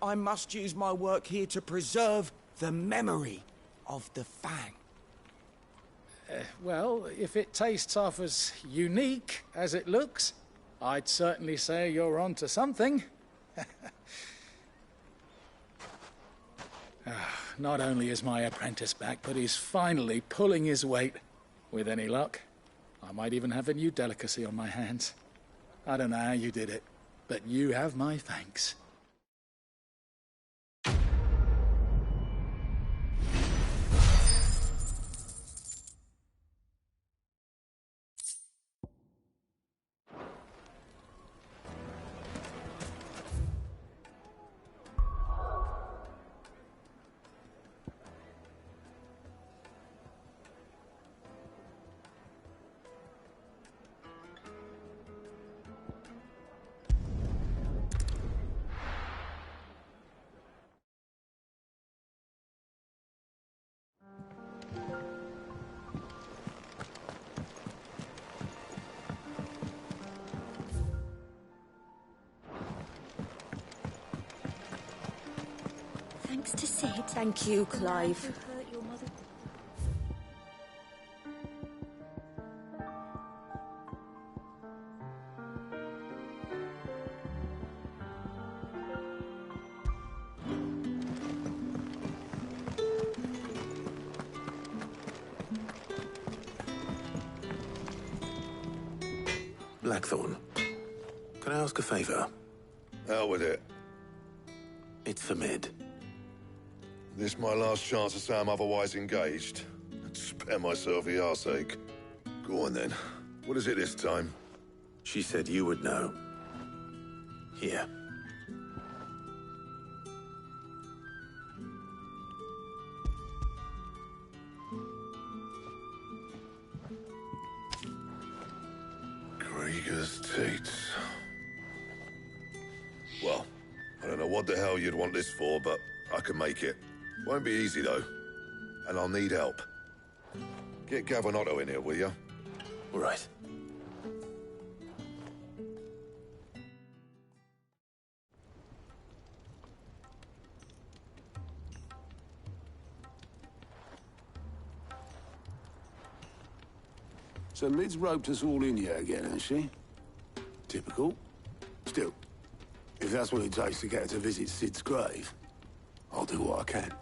I must use my work here to preserve the memory of the Fang. Well, if it tastes half as unique as it looks, I'd certainly say you're on to something. Not only is my apprentice back, but he's finally pulling his weight. With any luck, I might even have a new delicacy on my hands. I don't know how you did it, but you have my thanks. Thanks to Sid. Thank you, Clive. Hurt your mother. Blackthorn, can I ask a favor? Out with it. It's for Mid. This my last chance to say I'm otherwise engaged. Spare myself the arseache. Go on then. What is it this time? She said you would know. Here. Krieger's teats. Well, I don't know what the hell you'd want this for, but I can make it. Won't be easy, though. And I'll need help. Get Gavin Otto in here, will you? All right. So Mid's roped us all in here again, has she? Typical. Still, if that's what it takes to get her to visit Sid's grave, I'll do what I can.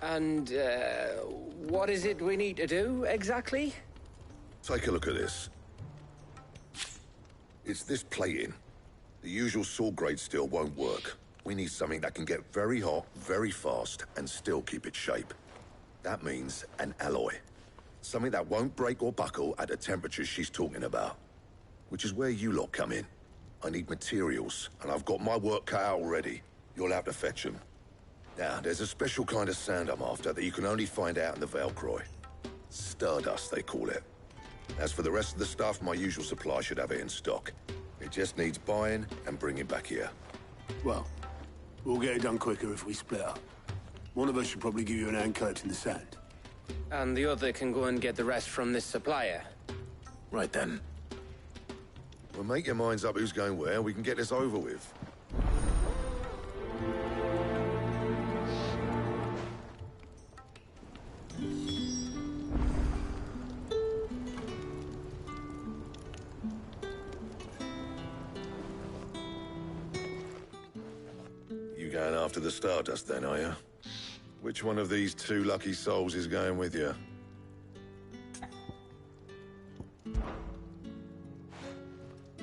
And, what is it we need to do, exactly? Take a look at this. It's this plating. The usual saw grade steel won't work. We need something that can get very hot, very fast, and still keep its shape. That means an alloy. Something that won't break or buckle at the temperatures she's talking about. Which is where you lot come in. I need materials, and I've got my work cut out already. You'll have to fetch them. Now, there's a special kind of sand I'm after that you can only find out in the Valcroy. Stardust, they call it. As for the rest of the stuff, my usual supply should have it in stock. It just needs buying and bringing back here. Well, we'll get it done quicker if we split up. One of us should probably give you an hand collecting the sand. And the other can go and get the rest from this supplier. Right then. Well, make your minds up who's going where, we can get this over with. You going after the Stardust then, are you? Which one of these two lucky souls is going with you?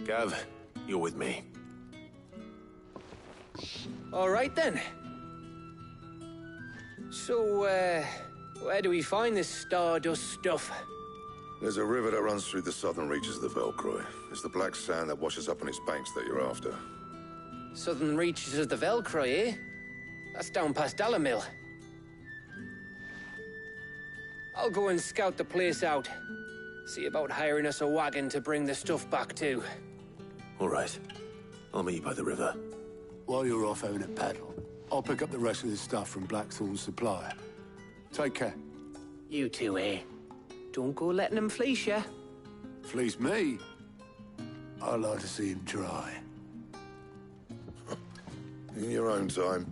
Gav, you're with me. All right, then. So, where do we find this Stardust stuff? There's a river that runs through the southern reaches of the Velcroy. It's the black sand that washes up on its banks that you're after. Southern reaches of the Velcroy, eh? That's down past Dalamil. I'll go and scout the place out. See about hiring us a wagon to bring the stuff back to. All right. I'll meet you by the river. While you're off having a paddle, I'll pick up the rest of the stuff from Blackthorn's supplier. Take care. You two, eh? Don't go letting them fleece ya. Fleece me? I'd like to see him try. In your own time.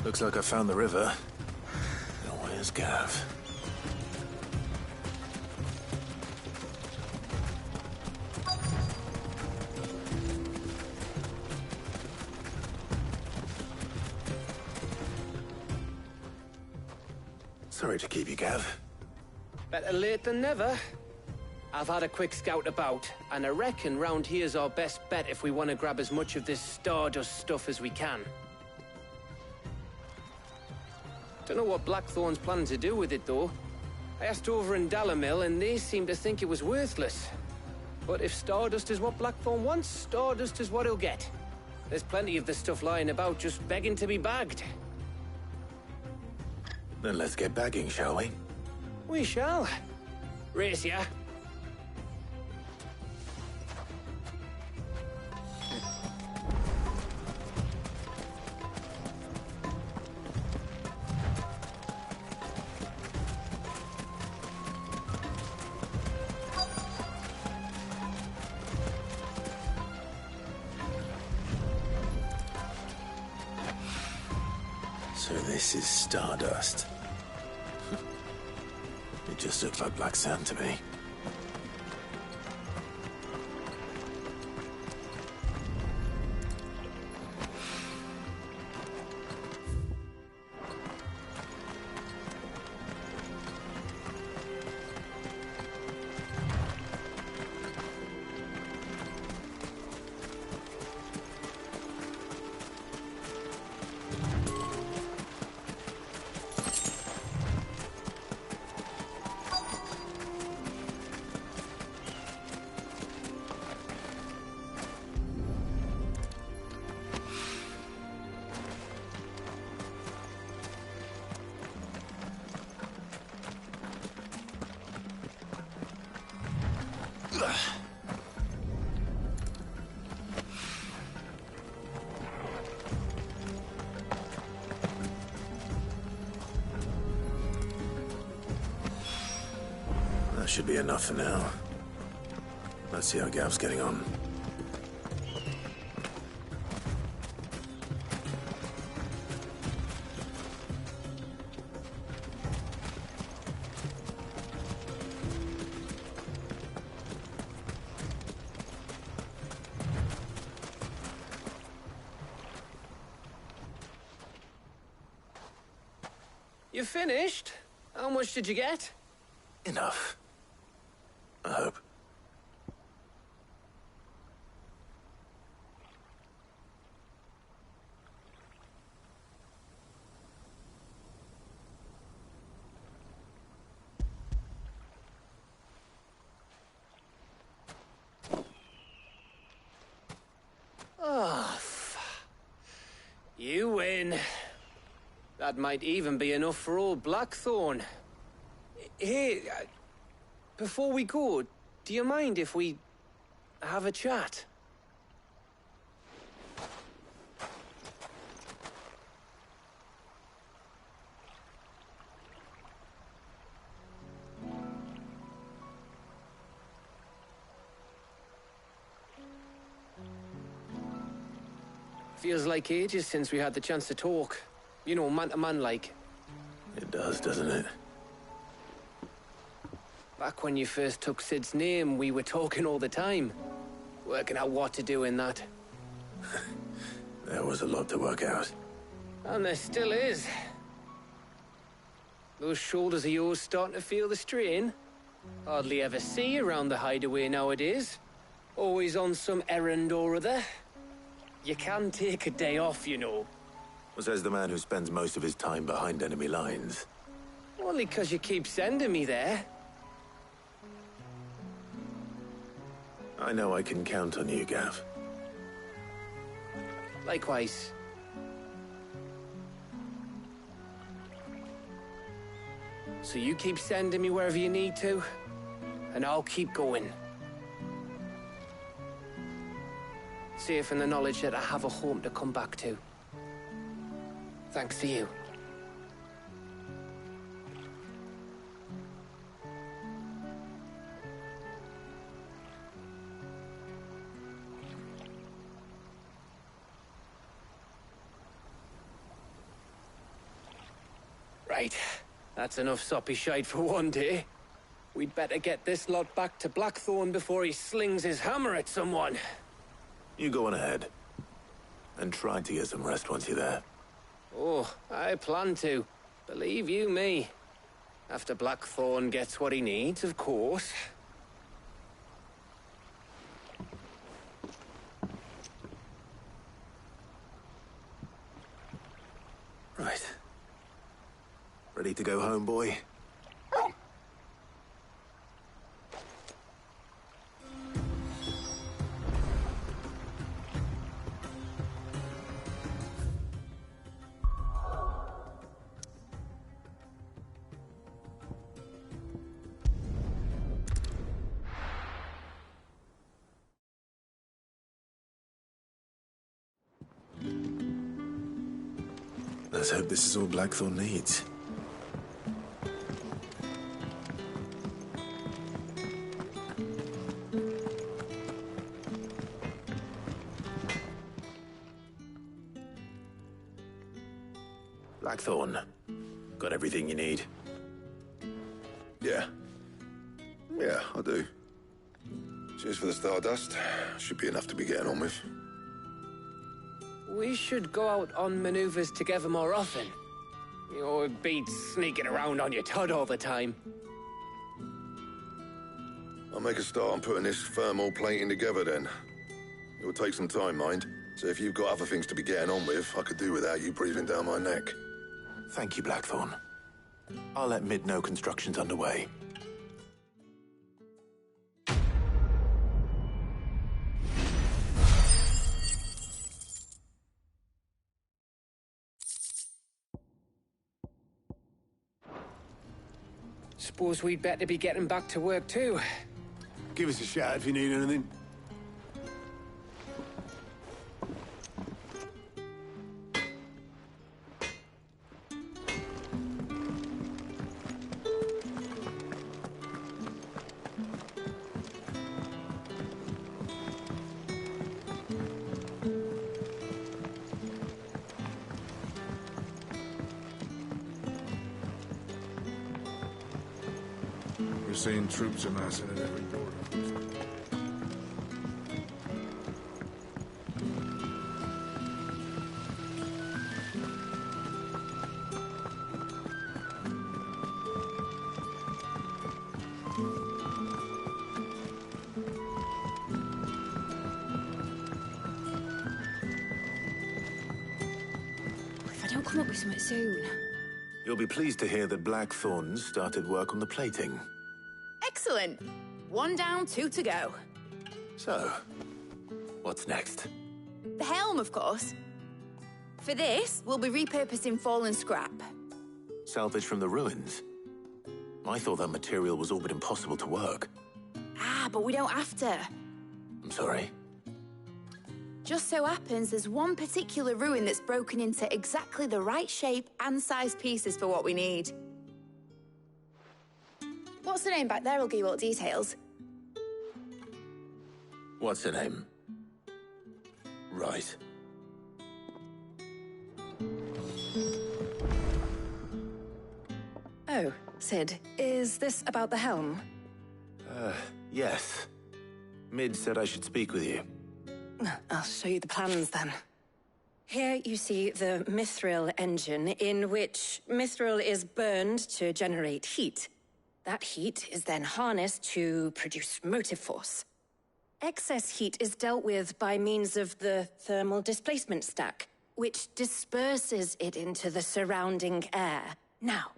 Looks like I found the river. Now where's Gav? Sorry to keep you, Gav. Better late than never. I've had a quick scout about, and I reckon round here's our best bet if we want to grab as much of this Stardust stuff as we can. Don't know what Blackthorn's planning to do with it, though. I asked over in Dalamil, and they seem to think it was worthless. But if Stardust is what Blackthorn wants, Stardust is what he'll get. There's plenty of this stuff lying about, just begging to be bagged. Then let's get bagging, shall we? We shall. Race ya. So this is Stardust. It just looks like black sand to me. That should be enough for now. Let's see how Gav's getting on. You finished? How much did you get? Enough. I hope. Oh, you win. That might even be enough for old Blackthorn. Hey, before we go, do you mind if we have a chat? Feels like ages since we had the chance to talk. You know, man to man like. It does, doesn't it? Back when you first took Sid's name, we were talking all the time. Working out what to do in that. There was a lot to work out. And there still is. Those shoulders of yours starting to feel the strain. Hardly ever see you around the hideaway nowadays. Always on some errand or other. You can take a day off, you know. Says the man who spends most of his time behind enemy lines. Only 'cause you keep sending me there. I know I can count on you, Gav. Likewise. So you keep sending me wherever you need to, and I'll keep going. Safe in the knowledge that I have a home to come back to. Thanks to you. Right. That's enough soppy shite for one day. We'd better get this lot back to Blackthorn before he slings his hammer at someone. You go on ahead. And try to get some rest once you're there. Oh, I plan to. Believe you me. After Blackthorn gets what he needs, of course. Right. Ready to go home, boy? Let's hope this is all Blackthorn needs. Blackthorn, got everything you need? Yeah. Yeah, I do. Cheers for the stardust. Should be enough to be getting on with. We should go out on maneuvers together more often. You know, it beats sneaking around on your Todd all the time. I'll make a start on putting this thermal plating together then. It will take some time, mind. So if you've got other things to be getting on with, I could do without you breathing down my neck. Thank you, Blackthorn. I'll let Mid know construction's underway. Suppose we'd better be getting back to work too. Give us a shout if you need anything. We're seeing troops amassing at every border. come up with something soon. You'll be pleased to hear that Blackthorn started work on the plating. Excellent. 1 down, 2 to go. So, what's next? The helm, of course. For this, we'll be repurposing fallen scrap. Salvage from the ruins? I thought that material was all but impossible to work. Ah, but we don't have to. I'm sorry. Just so happens there's one particular ruin that's broken into exactly the right shape and size pieces for what we need. What's the name back there? I'll give you all the details. What's her name? Right. Oh, Sid, is this about the helm? Yes. Mid said I should speak with you. I'll show you the plans then. Here you see the mithril engine, in which mithril is burned to generate heat. That heat is then harnessed to produce motive force. Excess heat is dealt with by means of the thermal displacement stack, which disperses it into the surrounding air. Now,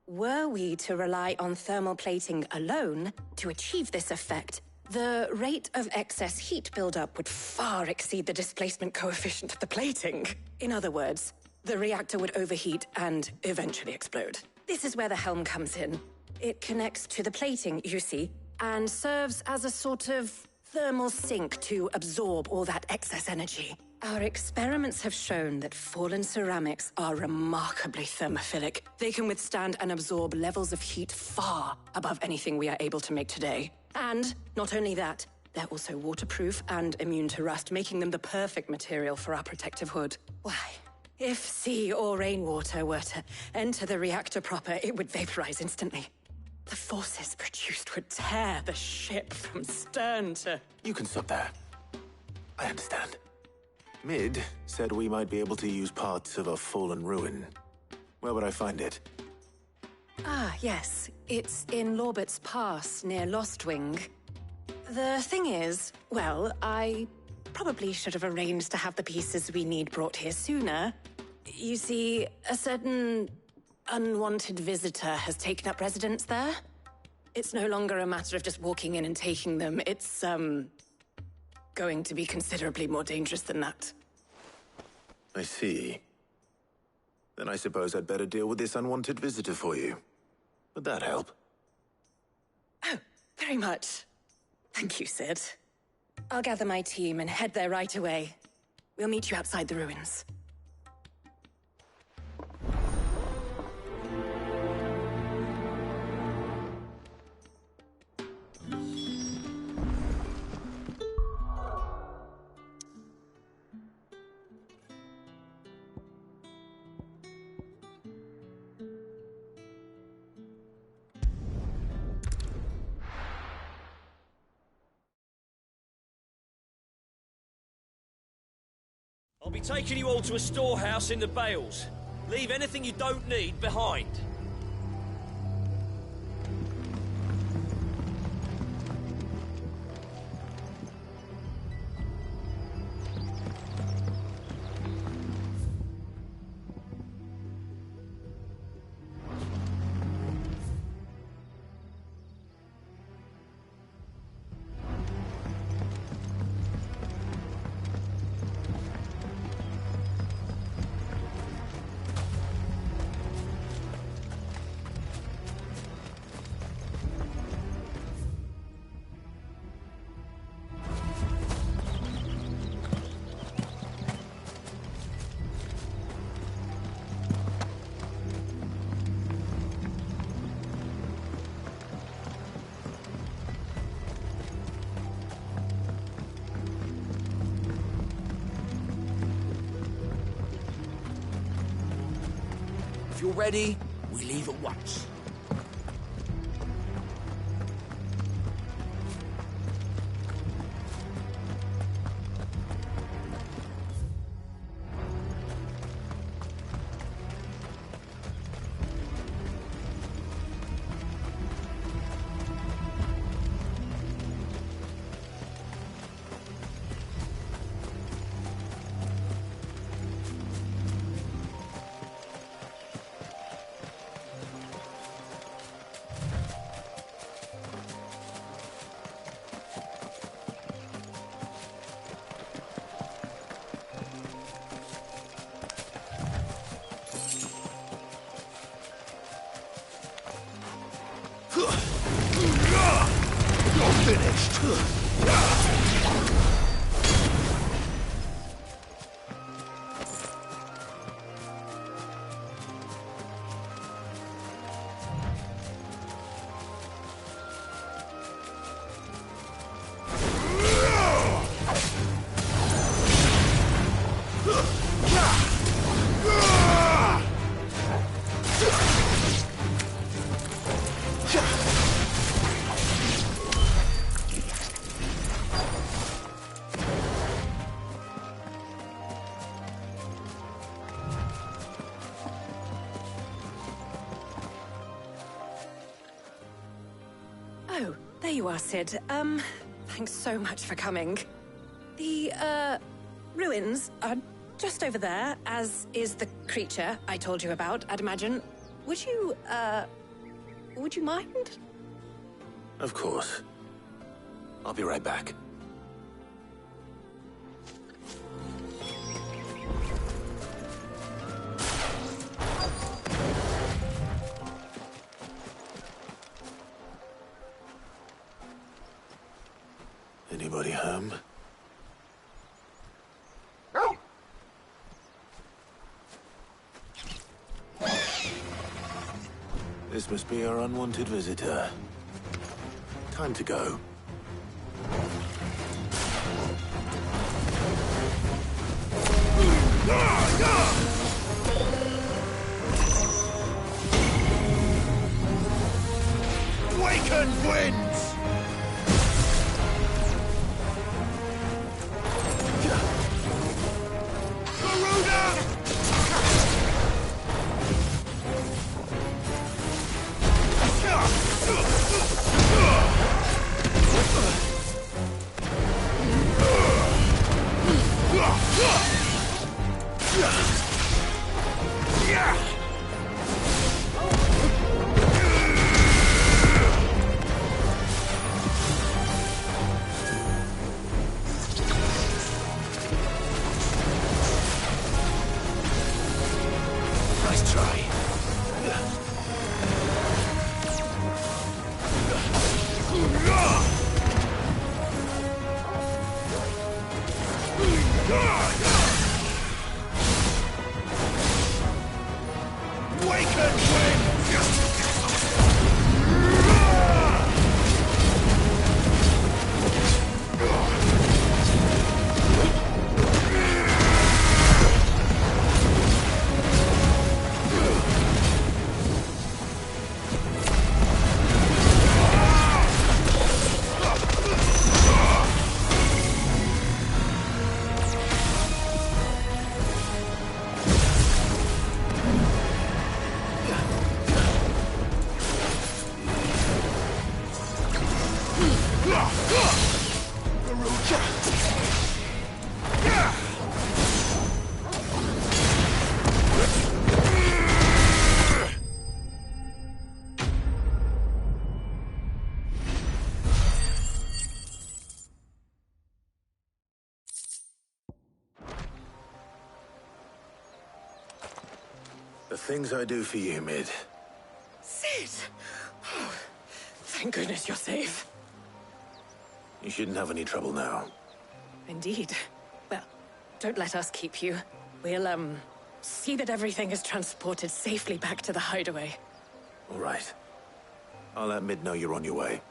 were we to rely on thermal plating alone to achieve this effect, the rate of excess heat buildup would far exceed the displacement coefficient of the plating. In other words, the reactor would overheat and eventually explode. This is where the helm comes in. It connects to the plating, you see, and serves as a sort of thermal sink to absorb all that excess energy. Our experiments have shown that fallen ceramics are remarkably thermophilic. They can withstand and absorb levels of heat far above anything we are able to make today. And not only that, they're also waterproof and immune to rust, making them the perfect material for our protective hood. Why, if sea or rainwater were to enter the reactor proper, it would vaporize instantly. The forces produced would tear the ship from stern to... You can stop there. I understand. Mid said we might be able to use parts of a fallen ruin. Where would I find it? Ah, yes. It's in Lorbert's Pass, near Lostwing. The thing is, well, I probably should have arranged to have the pieces we need brought here sooner. You see, a certain unwanted visitor has taken up residence there. It's no longer a matter of just walking in and taking them. It's, going to be considerably more dangerous than that. I see. Then I suppose I'd better deal with this unwanted visitor for you. Would that help? Oh, very much. Thank you, Sid. I'll gather my team and head there right away. We'll meet you outside the ruins. I'll be taking you all to a storehouse in the Bales. Leave anything you don't need behind. If you're ready, we leave at once. You're finished. Oh, there you are, Sid. Thanks so much for coming. The, ruins are just over there, as is the creature I told you about, I'd imagine. Would you mind? Of course. I'll be right back. Anybody home? This must be our unwanted visitor. Time to go. Awakened winds! Nice try. The things I do for you, Mid. Sid! Oh, thank goodness you're safe. You shouldn't have any trouble now. Indeed. Well, don't let us keep you. We'll, see that everything is transported safely back to the hideaway. All right. I'll let Mid know you're on your way.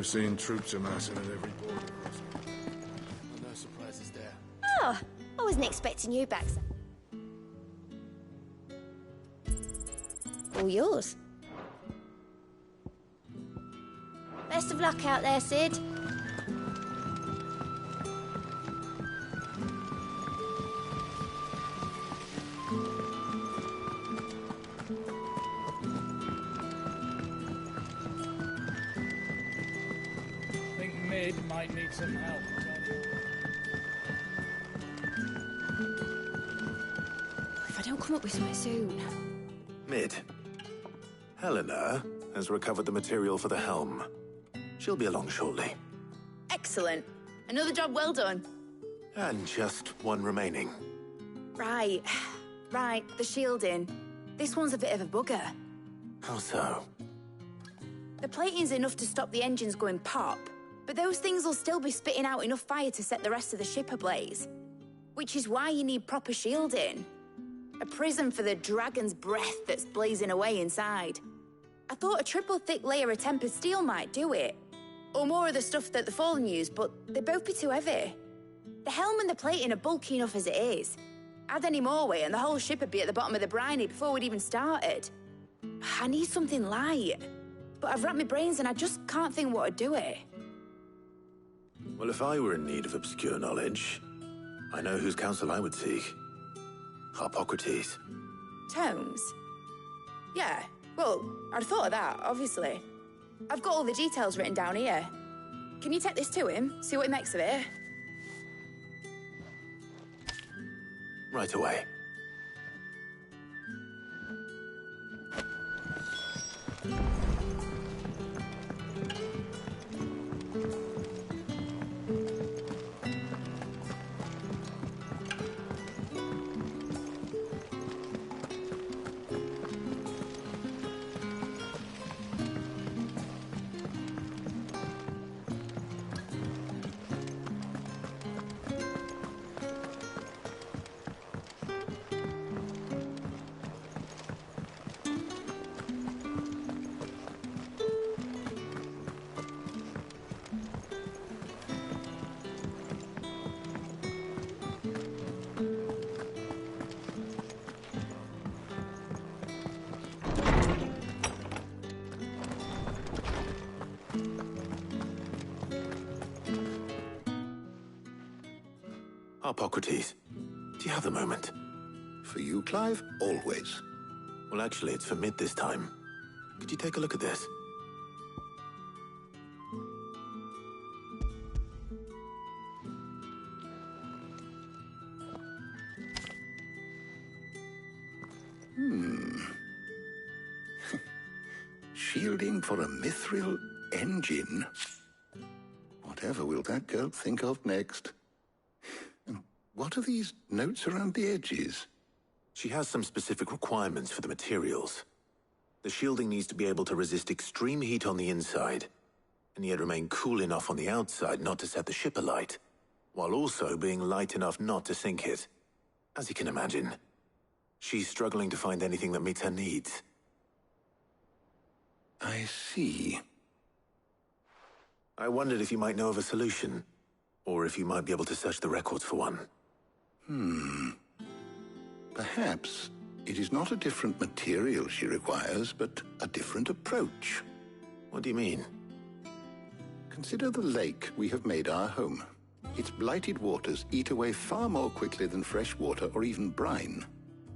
We're seeing troops amassing at every border crossing. Well, no surprises there. Oh, I wasn't expecting you back. All yours. Best of luck out there, Sid. I think Mid might need some help. If I don't come up with something soon. Mid. Helena has recovered the material for the helm. She'll be along shortly. Excellent. Another job well done. And just one remaining. Right. Right, the shielding. This one's a bit of a bugger. How so? The plating's enough to stop the engines going pop, but those things will still be spitting out enough fire to set the rest of the ship ablaze. Which is why you need proper shielding. A prison for the dragon's breath that's blazing away inside. I thought a triple thick layer of tempered steel might do it. Or more of the stuff that the Fallen use, but they'd both be too heavy. The helm and the plating are bulky enough as it is. Add any more weight and the whole ship would be at the bottom of the briny before we'd even started. I need something light. But I've racked my brains and I just can't think what would do it. Well, if I were in need of obscure knowledge, I know whose counsel I would seek. Harpocrates. Tomes? Yeah, well, I'd thought of that, obviously. I've got all the details written down here. Can you take this to him, see what he makes of it? Right away. Harpocrates, do you have a moment? For you, Clive, always. Well, actually, it's for Mid this time. Could you take a look at this? Shielding for a mithril engine. Whatever will that girl think of next? What are these notes around the edges? She has some specific requirements for the materials. The shielding needs to be able to resist extreme heat on the inside, and yet remain cool enough on the outside not to set the ship alight, while also being light enough not to sink it. As you can imagine, she's struggling to find anything that meets her needs. I see. I wondered if you might know of a solution, or if you might be able to search the records for one. Perhaps it is not a different material she requires, but a different approach. What do you mean? Consider the lake we have made our home. Its blighted waters eat away far more quickly than fresh water or even brine,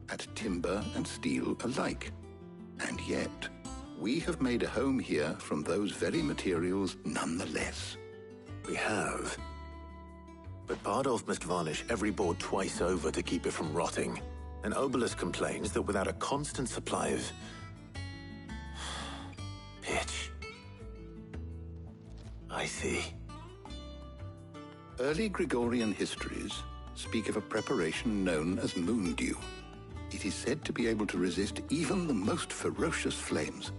at timber and steel alike. And yet, we have made a home here from those very materials nonetheless. We have. But Bardolph must varnish every board twice over to keep it from rotting. And Obelisk complains that without a constant supply of pitch. I see. Early Gregorian histories speak of a preparation known as moondew. It is said to be able to resist even the most ferocious flames.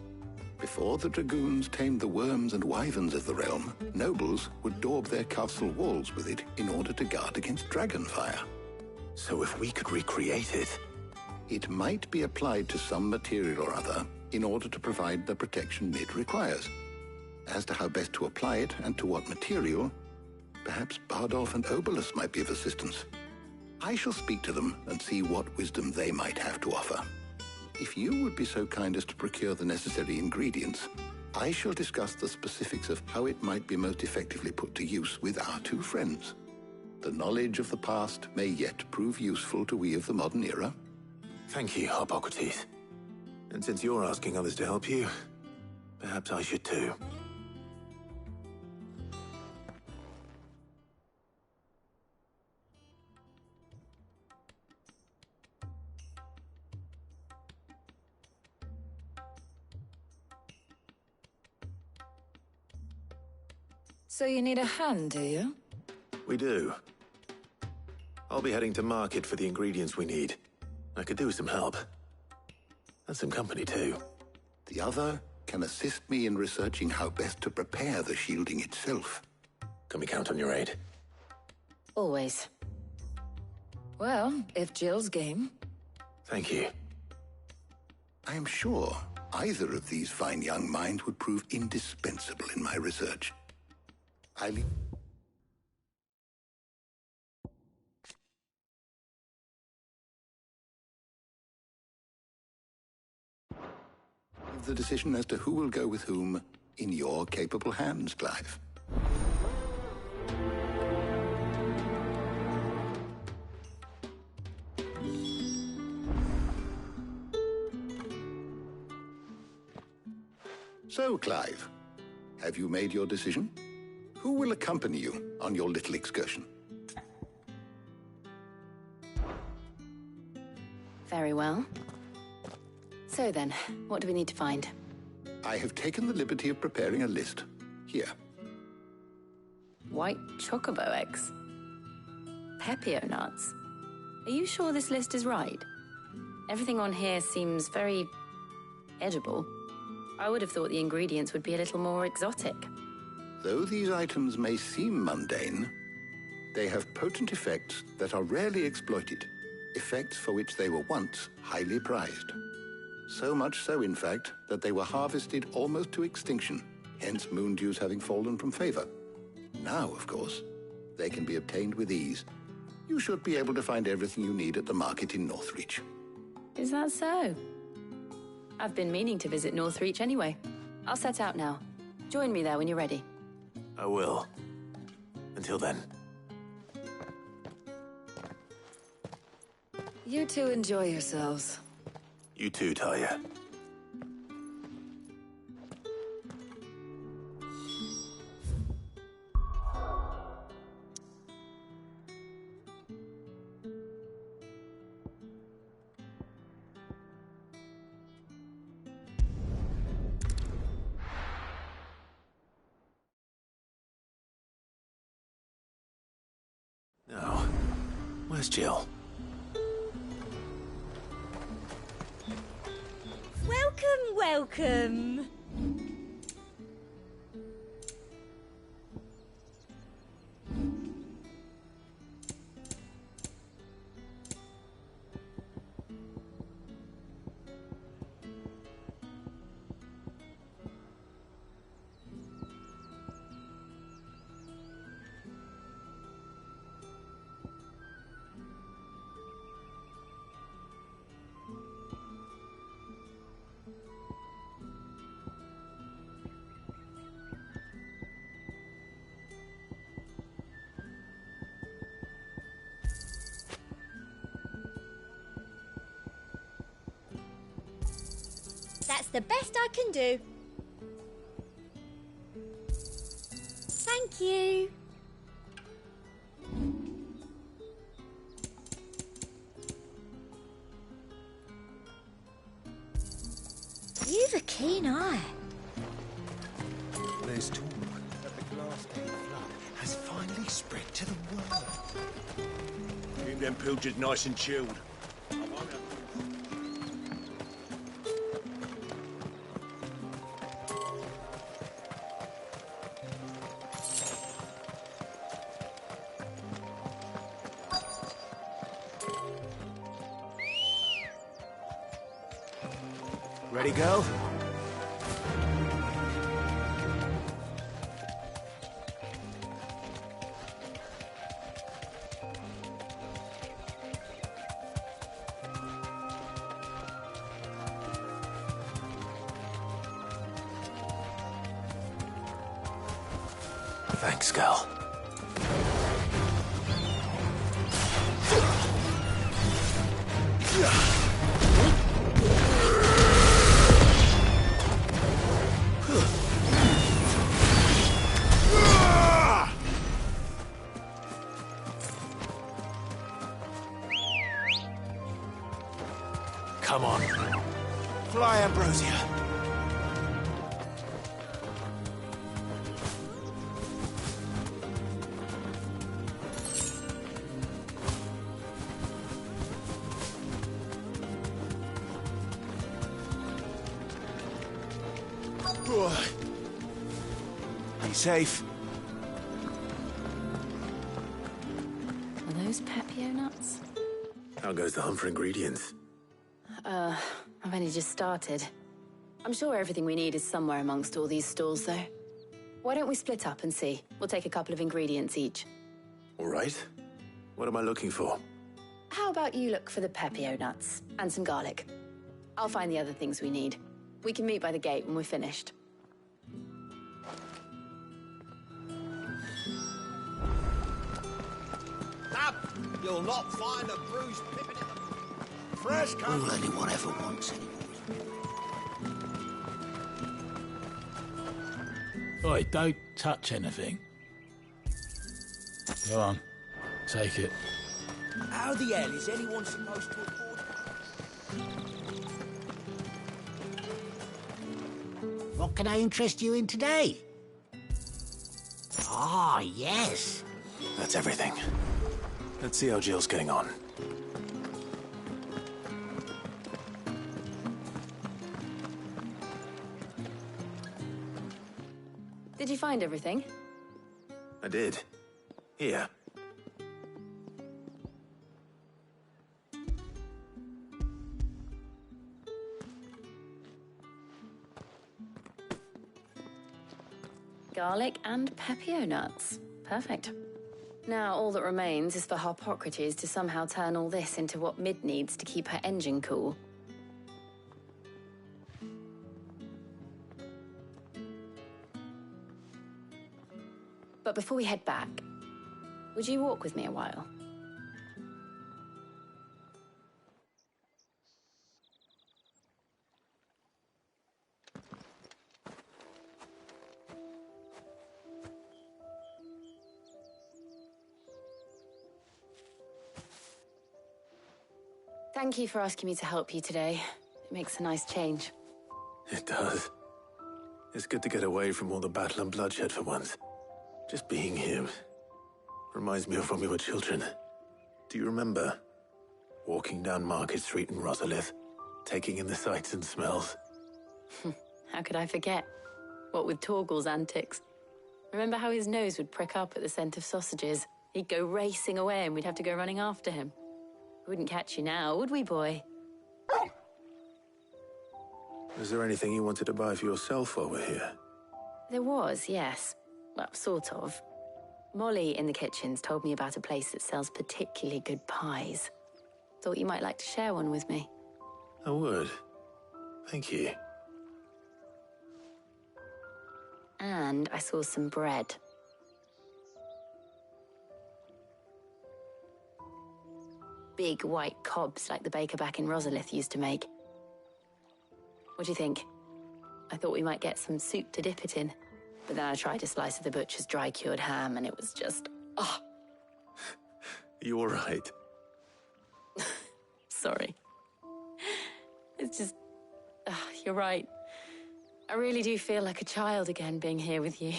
Before the dragoons tamed the worms and wyverns of the realm, nobles would daub their castle walls with it in order to guard against dragonfire. So if we could recreate it... It might be applied to some material or other in order to provide the protection Mid requires. As to how best to apply it and to what material, perhaps Bardolph and Obolus might be of assistance. I shall speak to them and see what wisdom they might have to offer. If you would be so kind as to procure the necessary ingredients, I shall discuss the specifics of how it might be most effectively put to use with our two friends. The knowledge of the past may yet prove useful to we of the modern era. Thank you, Hippocrates. And since you're asking others to help you, perhaps I should too. So you need a hand, do you? We do. I'll be heading to market for the ingredients we need. I could do with some help. And some company, too. The other can assist me in researching how best to prepare the shielding itself. Can we count on your aid? Always. Well, if Jill's game. Thank you. I am sure either of these fine young minds would prove indispensable in my research. The decision as to who will go with whom in your capable hands, Clive. So, Clive, have you made your decision? Who will accompany you on your little excursion? Very well. So then, what do we need to find? I have taken the liberty of preparing a list. Here. White chocobo eggs. Pepio nuts. Are you sure this list is right? Everything on here seems very edible. I would have thought the ingredients would be a little more exotic. Though these items may seem mundane, they have potent effects that are rarely exploited, effects for which they were once highly prized. So much so, in fact, that they were harvested almost to extinction, hence moon dews having fallen from favor. Now, of course, they can be obtained with ease. You should be able to find everything you need at the market in Northreach. Is that so? I've been meaning to visit Northreach anyway. I'll set out now. Join me there when you're ready. I will. Until then. You two enjoy yourselves. You too, Talia. Now, where's Jill? Welcome. That's the best I can do. Thank you. You've a keen eye. There's talk that the Glassgate flood has finally spread to the world. Keep them pilgers nice and chilled. Ready, girl? Thanks, Gal. Come on. Fly, Ambrosia. Be safe. Are those Pepio nuts? How goes the hunt for ingredients? I've only just started. I'm sure everything we need is somewhere amongst all these stalls, though. Why don't we split up and see? We'll take a couple of ingredients each. All right. What am I looking for? How about you look for the Pepio nuts and some garlic? I'll find the other things we need. We can meet by the gate when we're finished. Up! You'll not find a bruised pippin in the fresh cut. All anyone ever wants anymore. Oi, don't touch anything. Go on, take it. How the hell is anyone supposed to afford? What can I interest you in today? Ah, yes. That's everything. Let's see how Jill's getting on. Did you find everything? I did. Here. Garlic and Pepio nuts. Perfect. Now all that remains is for Harpocrates to somehow turn all this into what Mid needs to keep her engine cool. But before we head back, would you walk with me a while? Thank you for asking me to help you today. It makes a nice change. It does. It's good to get away from all the battle and bloodshed for once. Just being here reminds me of when we were children. Do you remember? Walking down Market Street in Rosalith, taking in the sights and smells. How could I forget? What with Torgal's antics. Remember how his nose would prick up at the scent of sausages? He'd go racing away and we'd have to go running after him. We wouldn't catch you now, would we, boy? Was there anything you wanted to buy for yourself while we're here? There was, yes. Well, sort of. Molly in the kitchens told me about a place that sells particularly good pies. Thought you might like to share one with me. I would. Thank you. And I saw some bread. Big white cobs like the baker back in Rosalith used to make. What do you think? I thought we might get some soup to dip it in. But then I tried a slice of the butcher's dry-cured ham and it was just... oh. You all right? Sorry. It's just... you're right. I really do feel like a child again being here with you.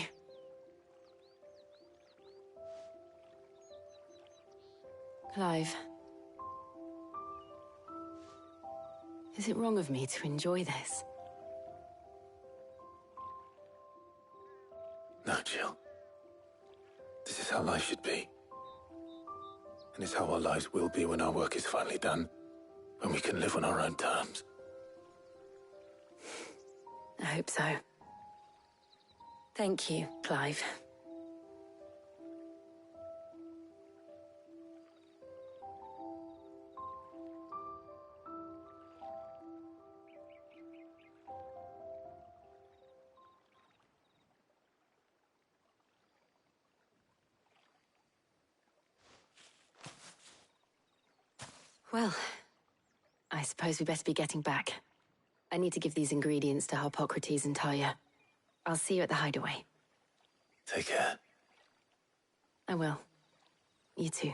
Clive. Is it wrong of me to enjoy this? No, Jill. This is how life should be. And it's how our lives will be when our work is finally done. When we can live on our own terms. I hope so. Thank you, Clive. Well, I suppose we better be getting back. I need to give these ingredients to Harpocrates and Talia. I'll see you at the hideaway. Take care. I will. You too.